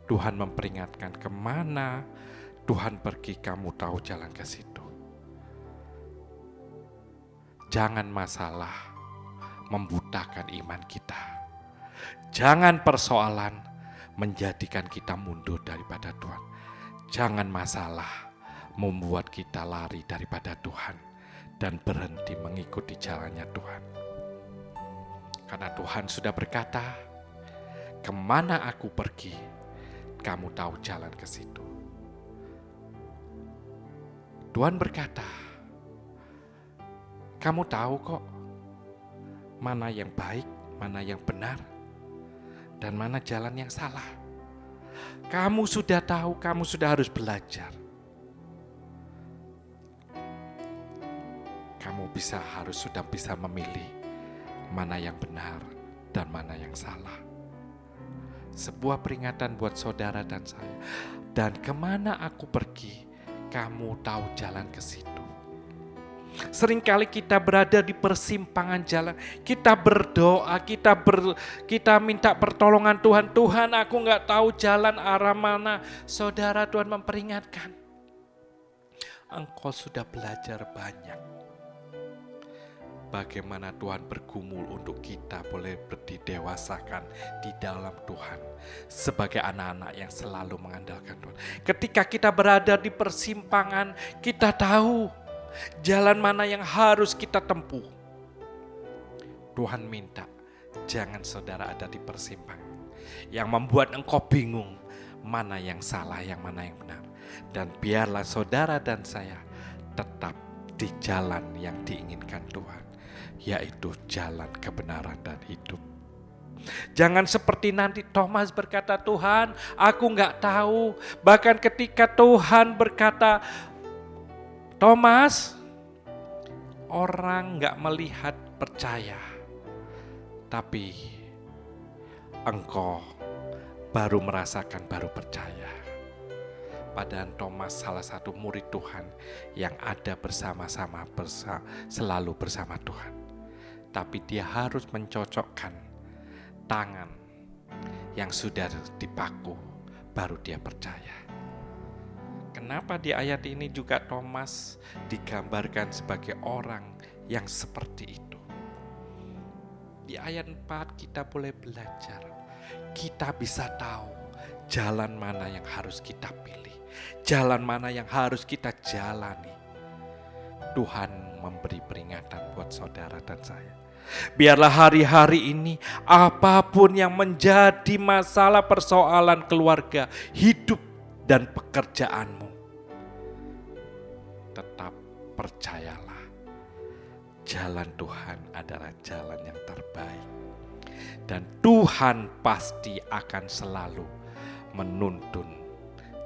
Tuhan memperingatkan, kemana Tuhan pergi, kamu tahu jalan ke situ. Jangan masalah membutakan iman kita. Jangan persoalan menjadikan kita mundur daripada Tuhan. Jangan masalah membuat kita lari daripada Tuhan dan berhenti mengikuti jalannya Tuhan. Karena Tuhan sudah berkata, kemana aku pergi, kamu tahu jalan ke situ. Tuhan berkata, kamu tahu kok mana yang baik, mana yang benar, dan mana jalan yang salah. Kamu sudah tahu, kamu sudah harus belajar. Kamu sudah bisa memilih mana yang benar dan mana yang salah. Sebuah peringatan buat saudara dan saya. Dan kemana aku pergi, kamu tahu jalan ke situ. Seringkali kita berada di persimpangan jalan. Kita berdoa, kita minta pertolongan Tuhan. Tuhan, aku gak tahu jalan arah mana. Saudara, Tuhan memperingatkan. Engkau sudah belajar banyak. bagaimana Tuhan bergumul untuk kita boleh didewasakan di dalam Tuhan sebagai anak-anak yang selalu mengandalkan Tuhan. Ketika kita berada di persimpangan, kita tahu jalan mana yang harus kita tempuh. Tuhan minta jangan saudara ada di persimpangan yang membuat engkau bingung mana yang salah, yang mana yang benar. Dan biarlah saudara dan saya tetap di jalan yang diinginkan Tuhan, yaitu jalan kebenaran dan hidup. Jangan seperti nanti Thomas berkata, Tuhan, aku gak tahu. Bahkan ketika Tuhan berkata, Thomas, orang gak melihat percaya, tapi engkau baru merasakan, baru percaya. Padahal Thomas salah satu murid Tuhan yang ada bersama-sama, selalu bersama Tuhan. Tapi dia harus mencocokkan tangan yang sudah dipaku, baru dia percaya. Kenapa di ayat ini juga Thomas digambarkan sebagai orang yang seperti itu? Di ayat 4 kita boleh belajar. Kita bisa tahu jalan mana yang harus kita pilih. Jalan mana yang harus kita jalani. Tuhan memberi peringatan buat saudara dan saya. Biarlah hari-hari ini apapun yang menjadi masalah persoalan keluarga, hidup dan pekerjaanmu, tetap percayalah jalan Tuhan adalah jalan yang terbaik. Dan Tuhan pasti akan selalu menuntun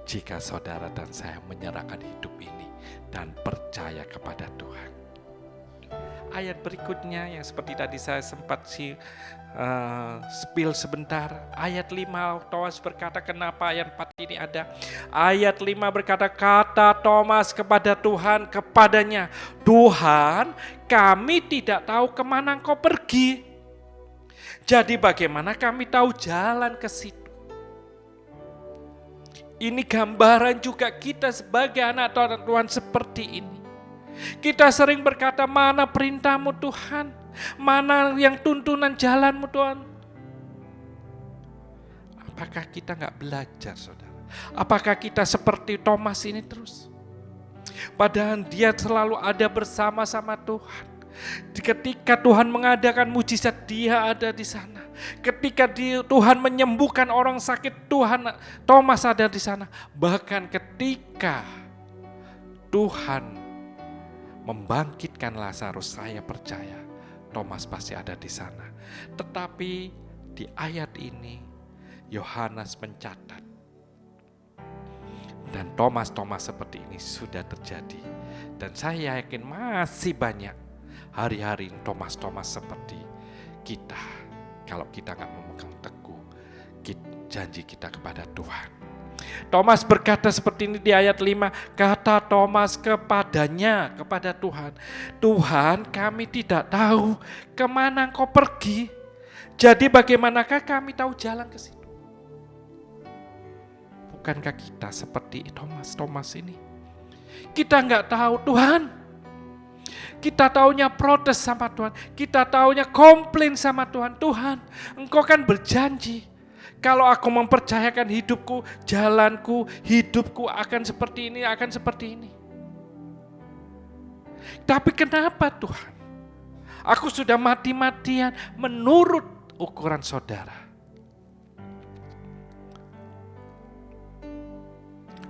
jika saudara dan saya menyerahkan hidup ini dan percaya kepada Tuhan. Ayat berikutnya yang seperti tadi saya sempat spill sebentar. Ayat 5 Thomas berkata, kenapa ayat 4 ini ada? Ayat 5 berkata, kata Thomas kepada Tuhan, kepadanya, Tuhan, kami tidak tahu kemana engkau pergi. Jadi bagaimana kami tahu jalan ke situ? Ini gambaran juga kita sebagai anak Tuhan seperti ini. Kita sering berkata, mana perintah-Mu Tuhan? Mana yang tuntunan jalan-Mu Tuhan? Apakah kita gak belajar, saudara? Apakah kita seperti Thomas ini terus? Padahal dia selalu ada bersama-sama Tuhan. Ketika Tuhan mengadakan mujizat, dia ada di sana. Ketika Tuhan menyembuhkan orang sakit, Thomas ada di sana. Bahkan ketika Tuhan membangkitkan Lazarus, saya percaya Thomas pasti ada di sana. Tetapi di ayat ini Yohanes mencatat, dan Thomas seperti ini sudah terjadi. Dan saya yakin masih banyak hari-hari Thomas seperti kita. Kalau kita gak memegang teguh janji kita kepada Tuhan. Thomas berkata seperti ini di ayat 5. Kata Thomas kepadanya, kepada Tuhan, Tuhan, kami tidak tahu kemana engkau pergi. Jadi bagaimanakah kami tahu jalan ke situ? Bukankah kita seperti Thomas ini? Kita gak tahu, Tuhan. Kita taunya protes sama Tuhan. Kita taunya komplain sama Tuhan. Tuhan, engkau kan berjanji. Kalau aku mempercayakan hidupku, jalanku, hidupku akan seperti ini, akan seperti ini. Tapi kenapa Tuhan? Aku sudah mati-matian menurut ukuran saudara.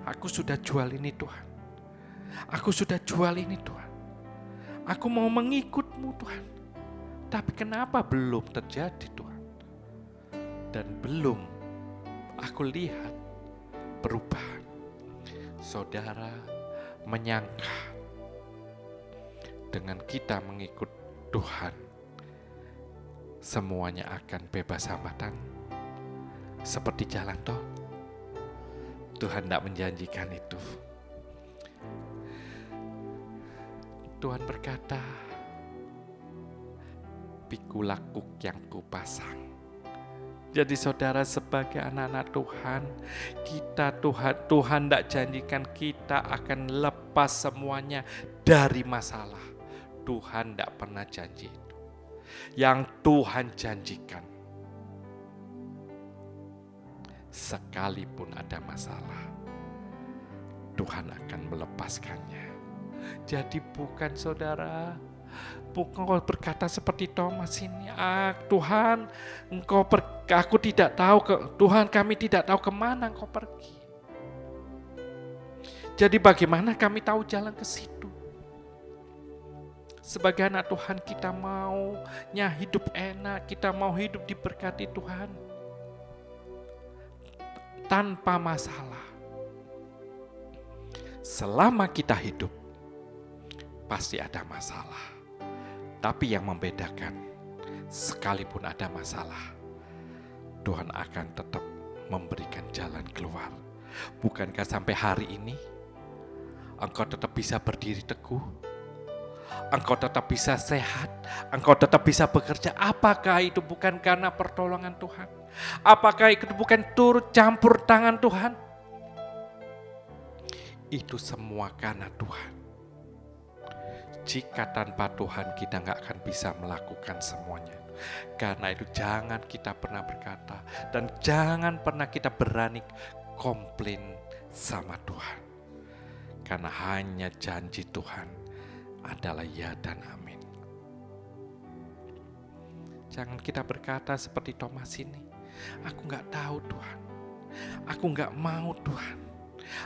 Aku sudah jual ini Tuhan. Aku sudah jual ini Tuhan. Aku mau mengikut-Mu Tuhan. Tapi kenapa belum terjadi Tuhan? Dan belum aku lihat perubahan. Saudara menyangka dengan kita mengikut Tuhan, semuanya akan bebas hambatan seperti jalan tol. Tuhan tidak menjanjikan itu. Tuhan berkata, pikul lakuk yang kupasang. Jadi saudara sebagai anak-anak Tuhan, Tuhan tidak janjikan kita akan lepas semuanya dari masalah. Tuhan tidak pernah janji itu. Yang Tuhan janjikan, sekalipun ada masalah, Tuhan akan melepaskannya. Jadi bukan saudara, bukan kau berkata seperti Thomas ini, Tuhan, aku tidak tahu, Tuhan kami tidak tahu kemana Engkau pergi. Jadi bagaimana kami tahu jalan ke situ? Sebagai anak Tuhan kita maunya hidup enak, kita mau hidup diberkati Tuhan tanpa masalah. Selama kita hidup, pasti ada masalah. Tapi yang membedakan, sekalipun ada masalah, Tuhan akan tetap memberikan jalan keluar. Bukankah sampai hari ini, engkau tetap bisa berdiri teguh? Engkau tetap bisa sehat? Engkau tetap bisa bekerja? Apakah itu bukan karena pertolongan Tuhan? Apakah itu bukan turut campur tangan Tuhan? Itu semua karena Tuhan. Jika tanpa Tuhan kita gak akan bisa melakukan semuanya. Karena itu jangan kita pernah berkata dan jangan pernah kita berani komplain sama Tuhan. Karena hanya janji Tuhan adalah ya dan amin. Jangan kita berkata seperti Thomas ini, aku gak tahu Tuhan, aku gak mau Tuhan,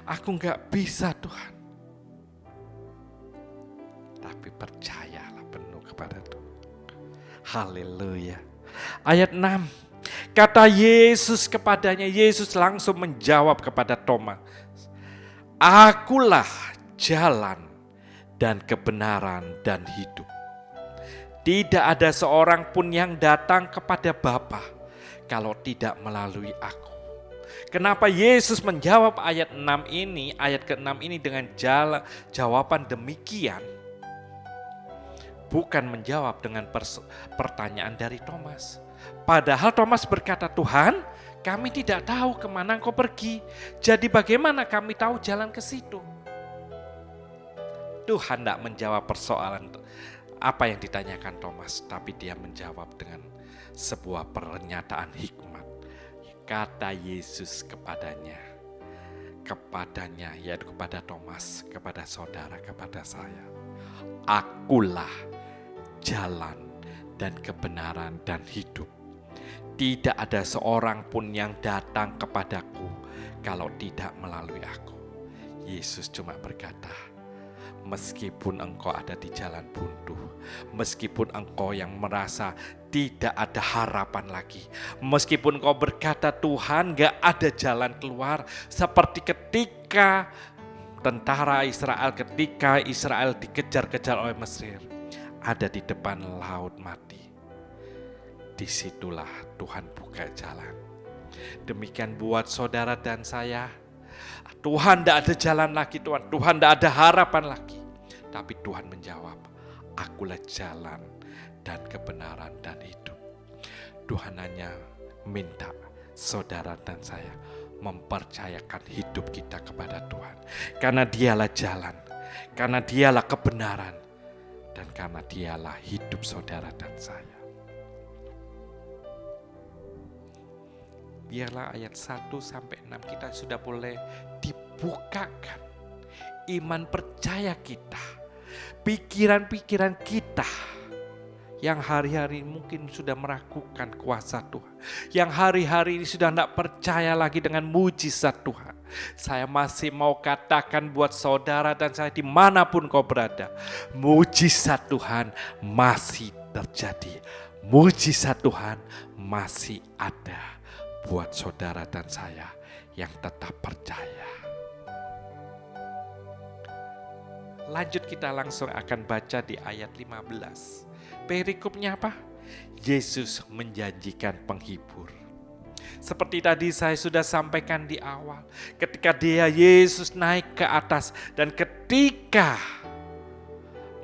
aku gak bisa Tuhan. Tapi percayalah penuh kepada Tuhan. Haleluya. Ayat 6, kata Yesus kepadanya, Yesus langsung menjawab kepada Thomas, akulah jalan dan kebenaran dan hidup. Tidak ada seorang pun yang datang kepada Bapa kalau tidak melalui aku. Kenapa Yesus menjawab ayat 6 ini, ayat ke-6 ini dengan jawaban demikian? Bukan menjawab dengan pertanyaan dari Thomas. Padahal Thomas berkata, Tuhan, kami tidak tahu kemana Engkau pergi. Jadi bagaimana kami tahu jalan ke situ? Tuhan tidak menjawab persoalan apa yang ditanyakan Thomas, tapi dia menjawab dengan sebuah pernyataan hikmat. Kata Yesus kepadanya yaitu kepada Thomas, kepada saudara, kepada saya, akulah jalan dan kebenaran dan hidup. Tidak ada seorang pun yang datang kepadaku kalau tidak melalui aku. Yesus cuma berkata, meskipun engkau ada di jalan buntu, meskipun engkau yang merasa tidak ada harapan lagi, meskipun engkau berkata Tuhan gak ada jalan keluar, seperti ketika tentara Israel ketika Israel dikejar-kejar oleh Mesir, ada di depan laut mati. Disitulah Tuhan buka jalan. Demikian buat saudara dan saya. Tuhan tidak ada jalan lagi, Tuhan tidak ada harapan lagi. Tapi Tuhan menjawab, akulah jalan dan kebenaran dan hidup. Tuhan hanya minta saudara dan saya mempercayakan hidup kita kepada Tuhan. Karena dialah jalan, karena dialah kebenaran, dan karena dialah hidup saudara dan saya. Biarlah ayat 1-6 kita sudah boleh dibukakan iman percaya kita, pikiran-pikiran kita yang hari-hari mungkin sudah meragukan kuasa Tuhan, yang hari-hari ini sudah tidak percaya lagi dengan mujizat Tuhan. Saya masih mau katakan buat saudara dan saya dimanapun kau berada, mujizat Tuhan masih terjadi, mujizat Tuhan masih ada buat saudara dan saya yang tetap percaya. Lanjut kita langsung akan baca di ayat 15. Perikopnya apa? Yesus menjanjikan penghibur. Seperti tadi saya sudah sampaikan di awal, ketika Yesus naik ke atas dan ketika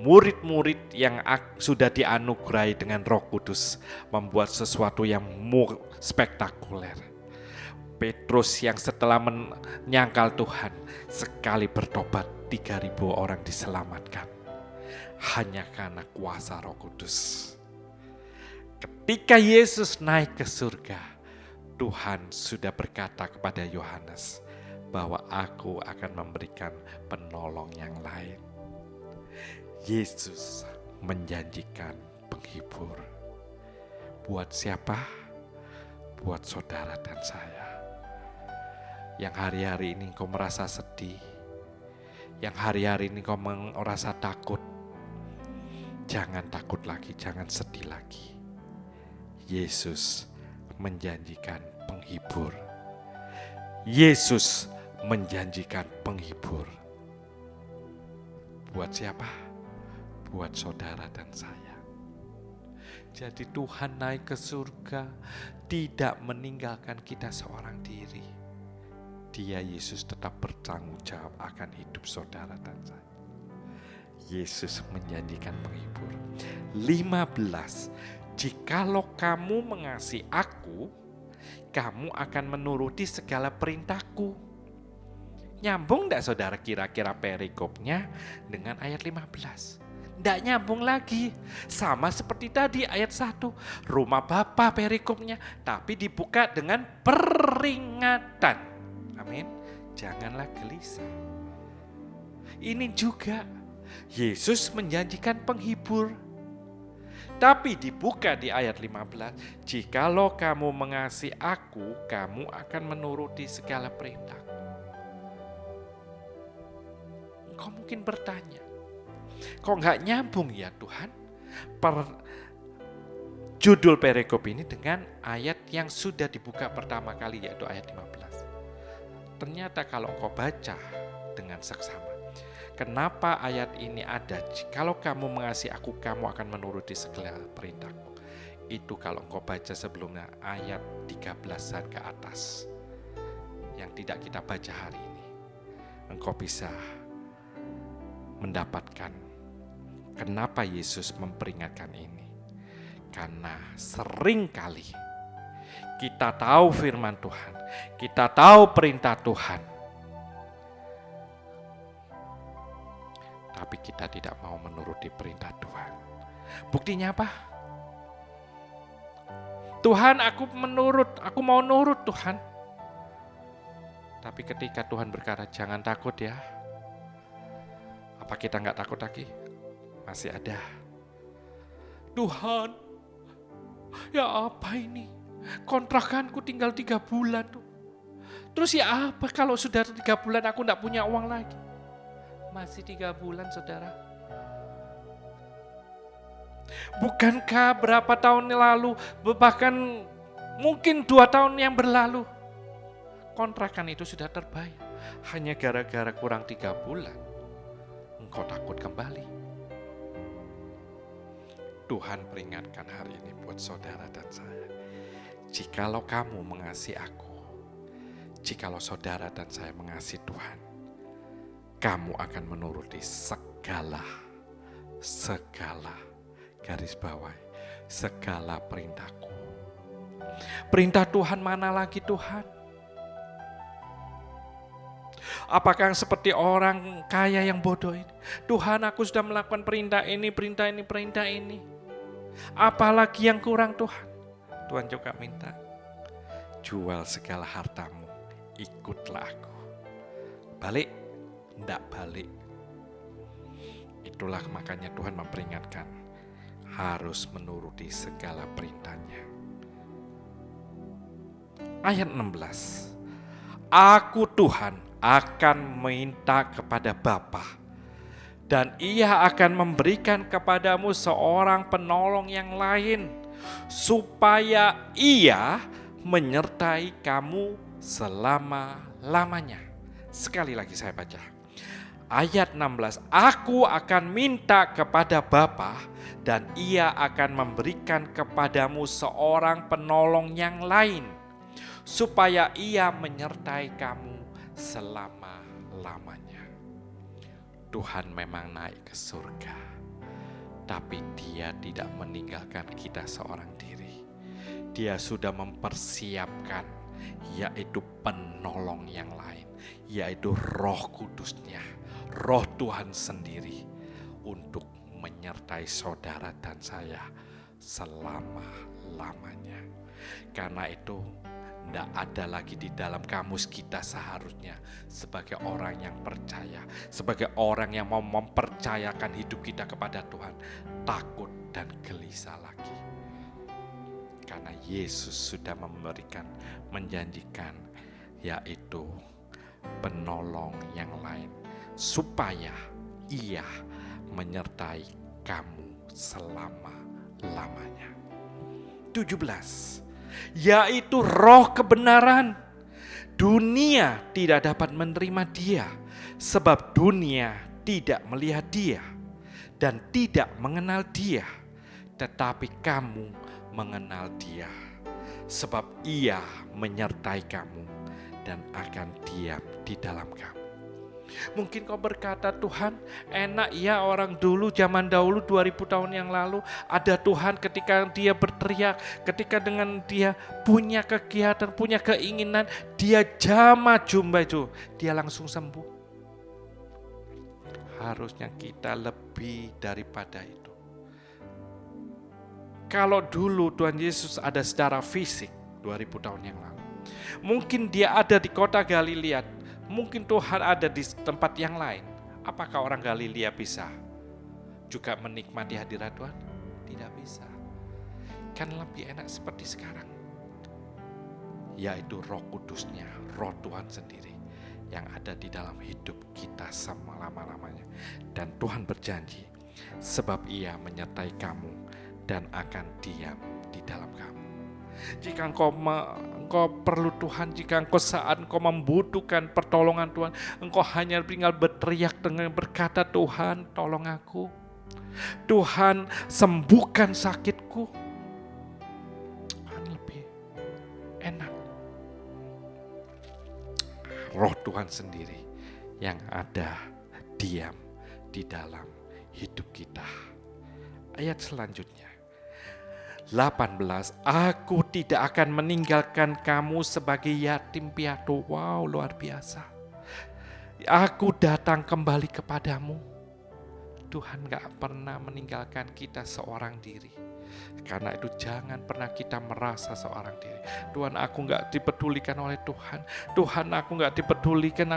murid-murid yang sudah dianugerahi dengan Roh Kudus membuat sesuatu yang spektakuler. Petrus yang setelah menyangkal Tuhan sekali bertobat 3.000 orang diselamatkan. hanya karena kuasa Roh Kudus. Ketika Yesus naik ke surga, Tuhan sudah berkata kepada Yohanes bahwa aku akan memberikan penolong yang lain. Yesus menjanjikan penghibur. Buat siapa? Buat saudara dan saya. Yang hari-hari ini kau merasa sedih, yang hari-hari ini kau merasa takut, jangan takut lagi, jangan sedih lagi. Yesus menjanjikan penghibur. Yesus menjanjikan penghibur. Buat siapa? Buat saudara dan saya. Jadi Tuhan naik ke surga tidak meninggalkan kita seorang diri. Dia Yesus tetap bertanggung jawab akan hidup saudara dan saya. Yesus menjanjikan penghibur. 15. Jikalau kamu mengasihi aku, kamu akan menuruti segala perintahku. Nyambung enggak saudara kira-kira perikopnya dengan ayat 15? Enggak nyambung lagi. Sama seperti tadi ayat 1. Rumah Bapa perikopnya, tapi dibuka dengan peringatan. Amin. Janganlah gelisah. Ini juga Yesus menjanjikan penghibur. Tapi dibuka di ayat 15. Jikalau kamu mengasihi aku, kamu akan menuruti segala perintahku. Kau mungkin bertanya, kok nggak nyambung ya Tuhan judul perikop ini dengan ayat yang sudah dibuka pertama kali, yaitu ayat 15. Ternyata kalau kau baca dengan seksama, kenapa ayat ini ada? Kalau kamu mengasihi aku, kamu akan menuruti segala perintahku. Itu kalau kau baca sebelumnya ayat 13-an ke atas yang tidak kita baca hari ini, engkau bisa mendapatkan kenapa Yesus memperingatkan ini. Karena seringkali kita tahu firman Tuhan, kita tahu perintah Tuhan, tapi kita tidak mau menuruti perintah Tuhan. Buktinya apa? Tuhan, aku mau nurut Tuhan. Tapi ketika Tuhan berkata, jangan takut ya. Apa kita nggak takut lagi? Masih ada. Tuhan, ya apa ini? Kontrakanku tinggal 3 bulan tuh. Terus ya apa kalau sudah 3 bulan aku nggak punya uang lagi? Masih 3 bulan saudara. Bukankah berapa tahun lalu, bahkan mungkin 2 tahun yang berlalu, kontrakan itu sudah terbayar. Hanya gara-gara kurang 3 bulan, engkau takut kembali. Tuhan peringatkan hari ini buat saudara dan saya. Jikalau kamu mengasihi aku, jikalau saudara dan saya mengasihi Tuhan, kamu akan menuruti segala garis bawah, segala perintahku. Perintah Tuhan mana lagi Tuhan? Apakah seperti orang kaya yang bodoh ini? Tuhan, aku sudah melakukan perintah ini. Apalagi yang kurang Tuhan? Tuhan juga minta, jual segala hartamu, ikutlah aku. Balik? Tidak balik. Itulah makanya Tuhan memperingatkan, harus menuruti segala perintahnya. Ayat 16. Aku Tuhan akan minta kepada Bapa, dan Ia akan memberikan kepadamu seorang penolong yang lain, supaya Ia menyertai kamu selama-lamanya. Sekali lagi saya baca. Ayat 16. Aku akan minta kepada Bapa, dan Ia akan memberikan kepadamu seorang penolong yang lain, supaya Ia menyertai kamu selama-lamanya. Tuhan memang naik ke surga, tapi Dia tidak meninggalkan kita seorang diri. Dia sudah mempersiapkan, yaitu penolong yang lain, yaitu Roh Kudusnya, Roh Tuhan sendiri, untuk menyertai saudara dan saya selama-lamanya. Karena itu tidak ada lagi di dalam kamus kita seharusnya sebagai orang yang percaya, sebagai orang yang mau mempercayakan hidup kita kepada Tuhan, takut dan gelisah lagi. Karena Yesus sudah menjanjikan, yaitu penolong yang lain, supaya Ia menyertai kamu selama-lamanya. 17, yaitu roh kebenaran. Dunia tidak dapat menerima Dia, sebab dunia tidak melihat Dia dan tidak mengenal Dia. Tetapi kamu mengenal Dia, sebab Ia menyertai kamu dan akan diam di dalam kamu. Mungkin kau berkata, Tuhan, enak ya orang dulu, zaman dahulu 2000 tahun yang lalu, ada Tuhan ketika dia berteriak, ketika dengan dia punya kegiatan, punya keinginan, dia jamah jumpa itu, dia langsung sembuh. Harusnya kita lebih daripada itu. Kalau dulu Tuhan Yesus ada secara fisik 2000 tahun yang lalu, mungkin dia ada di kota Galilea, mungkin Tuhan ada di tempat yang lain. Apakah orang Galilea bisa juga menikmati hadirat Tuhan? Tidak bisa. Kan lebih enak seperti sekarang, yaitu Roh Kudusnya, Roh Tuhan sendiri yang ada di dalam hidup kita selama-lamanya. Dan Tuhan berjanji, sebab Ia menyertai kamu dan akan diam di dalam kamu. Jika engkau perlu Tuhan, jika engkau saat engkau membutuhkan pertolongan Tuhan, engkau hanya tinggal berteriak dengan berkata, Tuhan tolong aku, Tuhan sembuhkan sakitku, Tuhan lebih enak. Roh Tuhan sendiri yang ada diam di dalam hidup kita. Ayat selanjutnya 18, aku tidak akan meninggalkan kamu sebagai yatim piatu. Wow, luar biasa. Aku datang kembali kepadamu. Tuhan gak pernah meninggalkan kita seorang diri. Karena itu jangan pernah kita merasa seorang diri. Tuhan, aku gak dipedulikan oleh Tuhan. Tuhan, aku gak dipedulikan,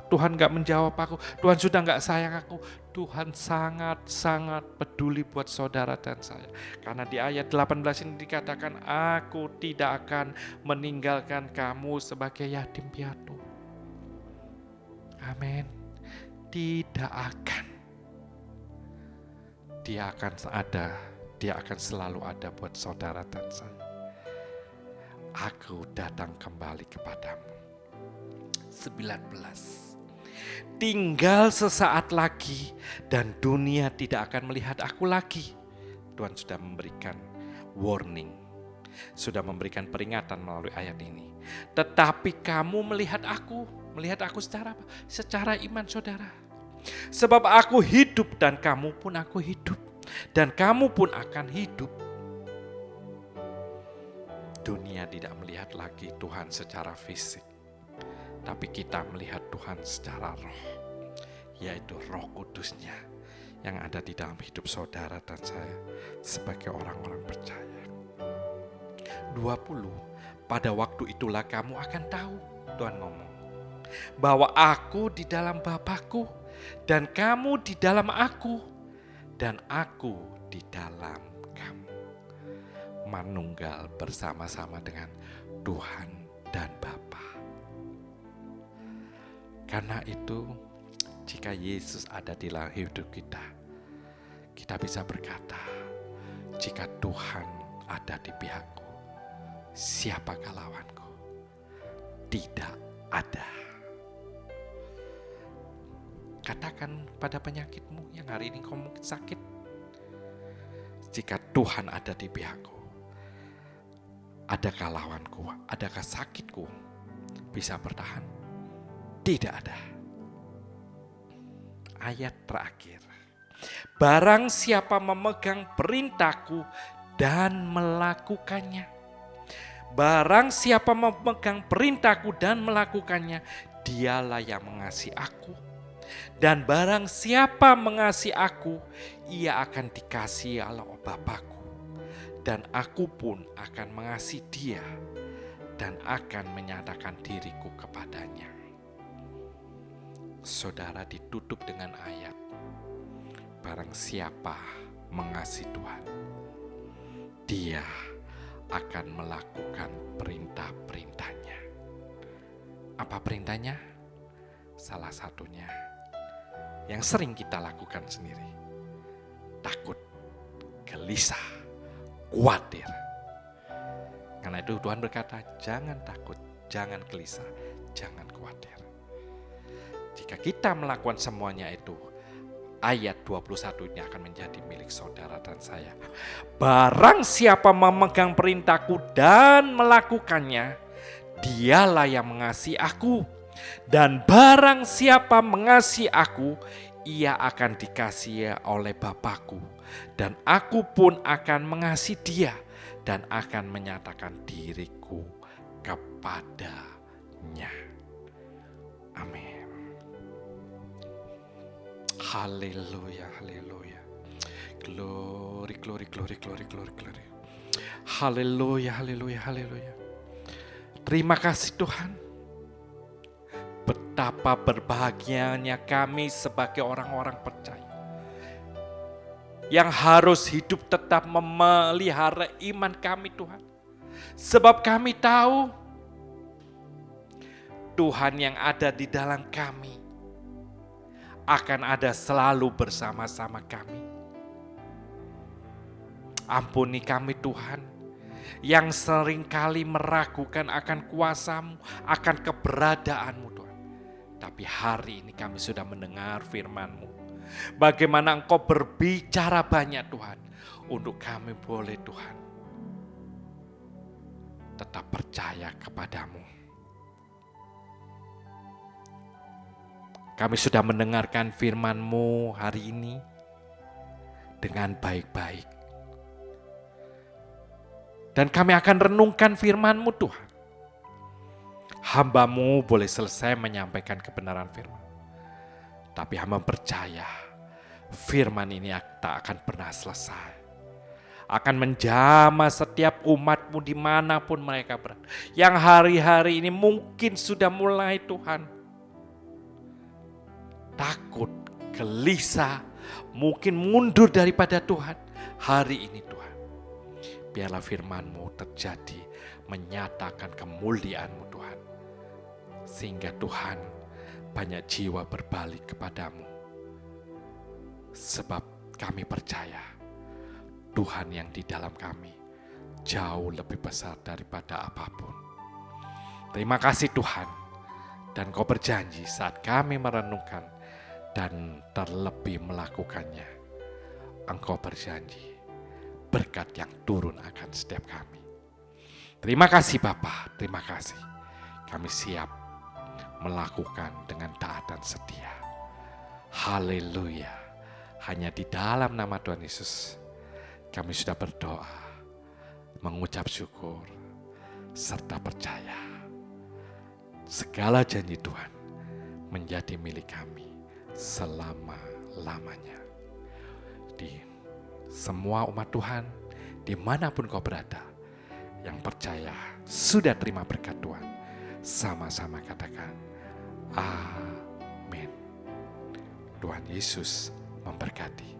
Tuhan gak menjawab aku, Tuhan sudah gak sayang aku. Tuhan sangat-sangat peduli buat saudara dan saya. Karena di ayat 18 ini dikatakan, aku tidak akan meninggalkan kamu sebagai yatim piatu. Amin. Tidak akan. Dia akan ada, dia akan selalu ada buat saudara dan saya. Aku datang kembali kepadamu. 19, tinggal sesaat lagi dan dunia tidak akan melihat aku lagi. Tuhan sudah memberikan warning, sudah memberikan peringatan melalui ayat ini. Tetapi kamu melihat aku secara apa? Secara iman saudara. Sebab aku hidup dan kamu pun aku hidup, dan kamu pun akan hidup. Dunia tidak melihat lagi Tuhan secara fisik, tapi kita melihat Tuhan secara roh, yaitu Roh Kudusnya yang ada di dalam hidup saudara dan saya sebagai orang-orang percaya. 20, pada waktu itulah kamu akan tahu, Tuhan ngomong, bahwa aku di dalam Bapa-Ku dan kamu di dalam aku dan aku di dalam kamu. Manunggal bersama-sama dengan Tuhan dan Bapa. Karena itu, jika Yesus ada di dalam hidup kita, kita bisa berkata, jika Tuhan ada di pihakku, siapakah lawanku? Tidak ada. Katakan pada penyakitmu yang hari ini kau mungkin sakit, jika Tuhan ada di pihakku, adakah lawanku? Adakah sakitku bisa bertahan? Tidak ada. Ayat terakhir. Barang siapa memegang perintahku dan melakukannya. Barang siapa memegang perintahku dan melakukannya, dialah yang mengasihi aku. Dan barang siapa mengasihi aku, ia akan dikasihi oleh Bapa-Ku. Dan aku pun akan mengasihi dia dan akan menyatakan diriku kepadanya. Saudara, ditutup dengan ayat, barang siapa mengasihi Tuhan, dia akan melakukan perintah-perintahnya. Apa perintahnya? Salah satunya yang sering kita lakukan sendiri. Takut, gelisah, khawatir. Karena itu Tuhan berkata, jangan takut, jangan gelisah, jangan khawatir. Jika kita melakukan semuanya itu, ayat 21 ini akan menjadi milik saudara dan saya. Barang siapa memegang perintahku dan melakukannya, dialah yang mengasihi aku. Dan barang siapa mengasihi aku, ia akan dikasihi oleh Bapa-Ku. Dan aku pun akan mengasihi dia dan akan menyatakan diriku kepadanya. Amin. Haleluya, haleluya. Glory, glory, glory, glory, glory, glory. Haleluya, haleluya, haleluya. Terima kasih Tuhan. Betapa berbahagianya kami sebagai orang-orang percaya yang harus hidup tetap memelihara iman kami Tuhan. Sebab kami tahu Tuhan yang ada di dalam kami akan ada selalu bersama-sama kami. Ampuni kami Tuhan, yang seringkali meragukan akan kuasa-Mu, akan keberadaan-Mu Tuhan. Tapi hari ini kami sudah mendengar firman-Mu. Bagaimana Engkau berbicara banyak Tuhan, untuk kami boleh Tuhan tetap percaya kepadamu. Kami sudah mendengarkan firman-Mu hari ini dengan baik-baik. Dan kami akan renungkan firman-Mu Tuhan. Hamba-Mu boleh selesai menyampaikan kebenaran firman. Tapi hamba percaya firman ini tak akan pernah selesai. Akan menjamah setiap umat-Mu dimanapun mereka berada. Yang hari-hari ini mungkin sudah mulai Tuhan takut, gelisah, mungkin mundur daripada Tuhan. Hari ini Tuhan, biarlah firman-Mu terjadi, menyatakan kemuliaan-Mu Tuhan. Sehingga Tuhan, banyak jiwa berbalik kepadamu. Sebab kami percaya, Tuhan yang di dalam kami jauh lebih besar daripada apapun. Terima kasih Tuhan, dan Kau berjanji saat kami merenungkan dan terlebih melakukannya, Engkau berjanji berkat yang turun akan setiap kami. Terima kasih Bapa, terima kasih. Kami siap melakukan dengan taat dan setia. Haleluya. Hanya di dalam nama Tuhan Yesus kami sudah berdoa, mengucap syukur, serta percaya. Segala janji Tuhan menjadi milik kami selama-lamanya. Di semua umat Tuhan, dimanapun kau berada, yang percaya sudah terima berkat Tuhan, sama-sama katakan amin. Tuhan Yesus memberkati.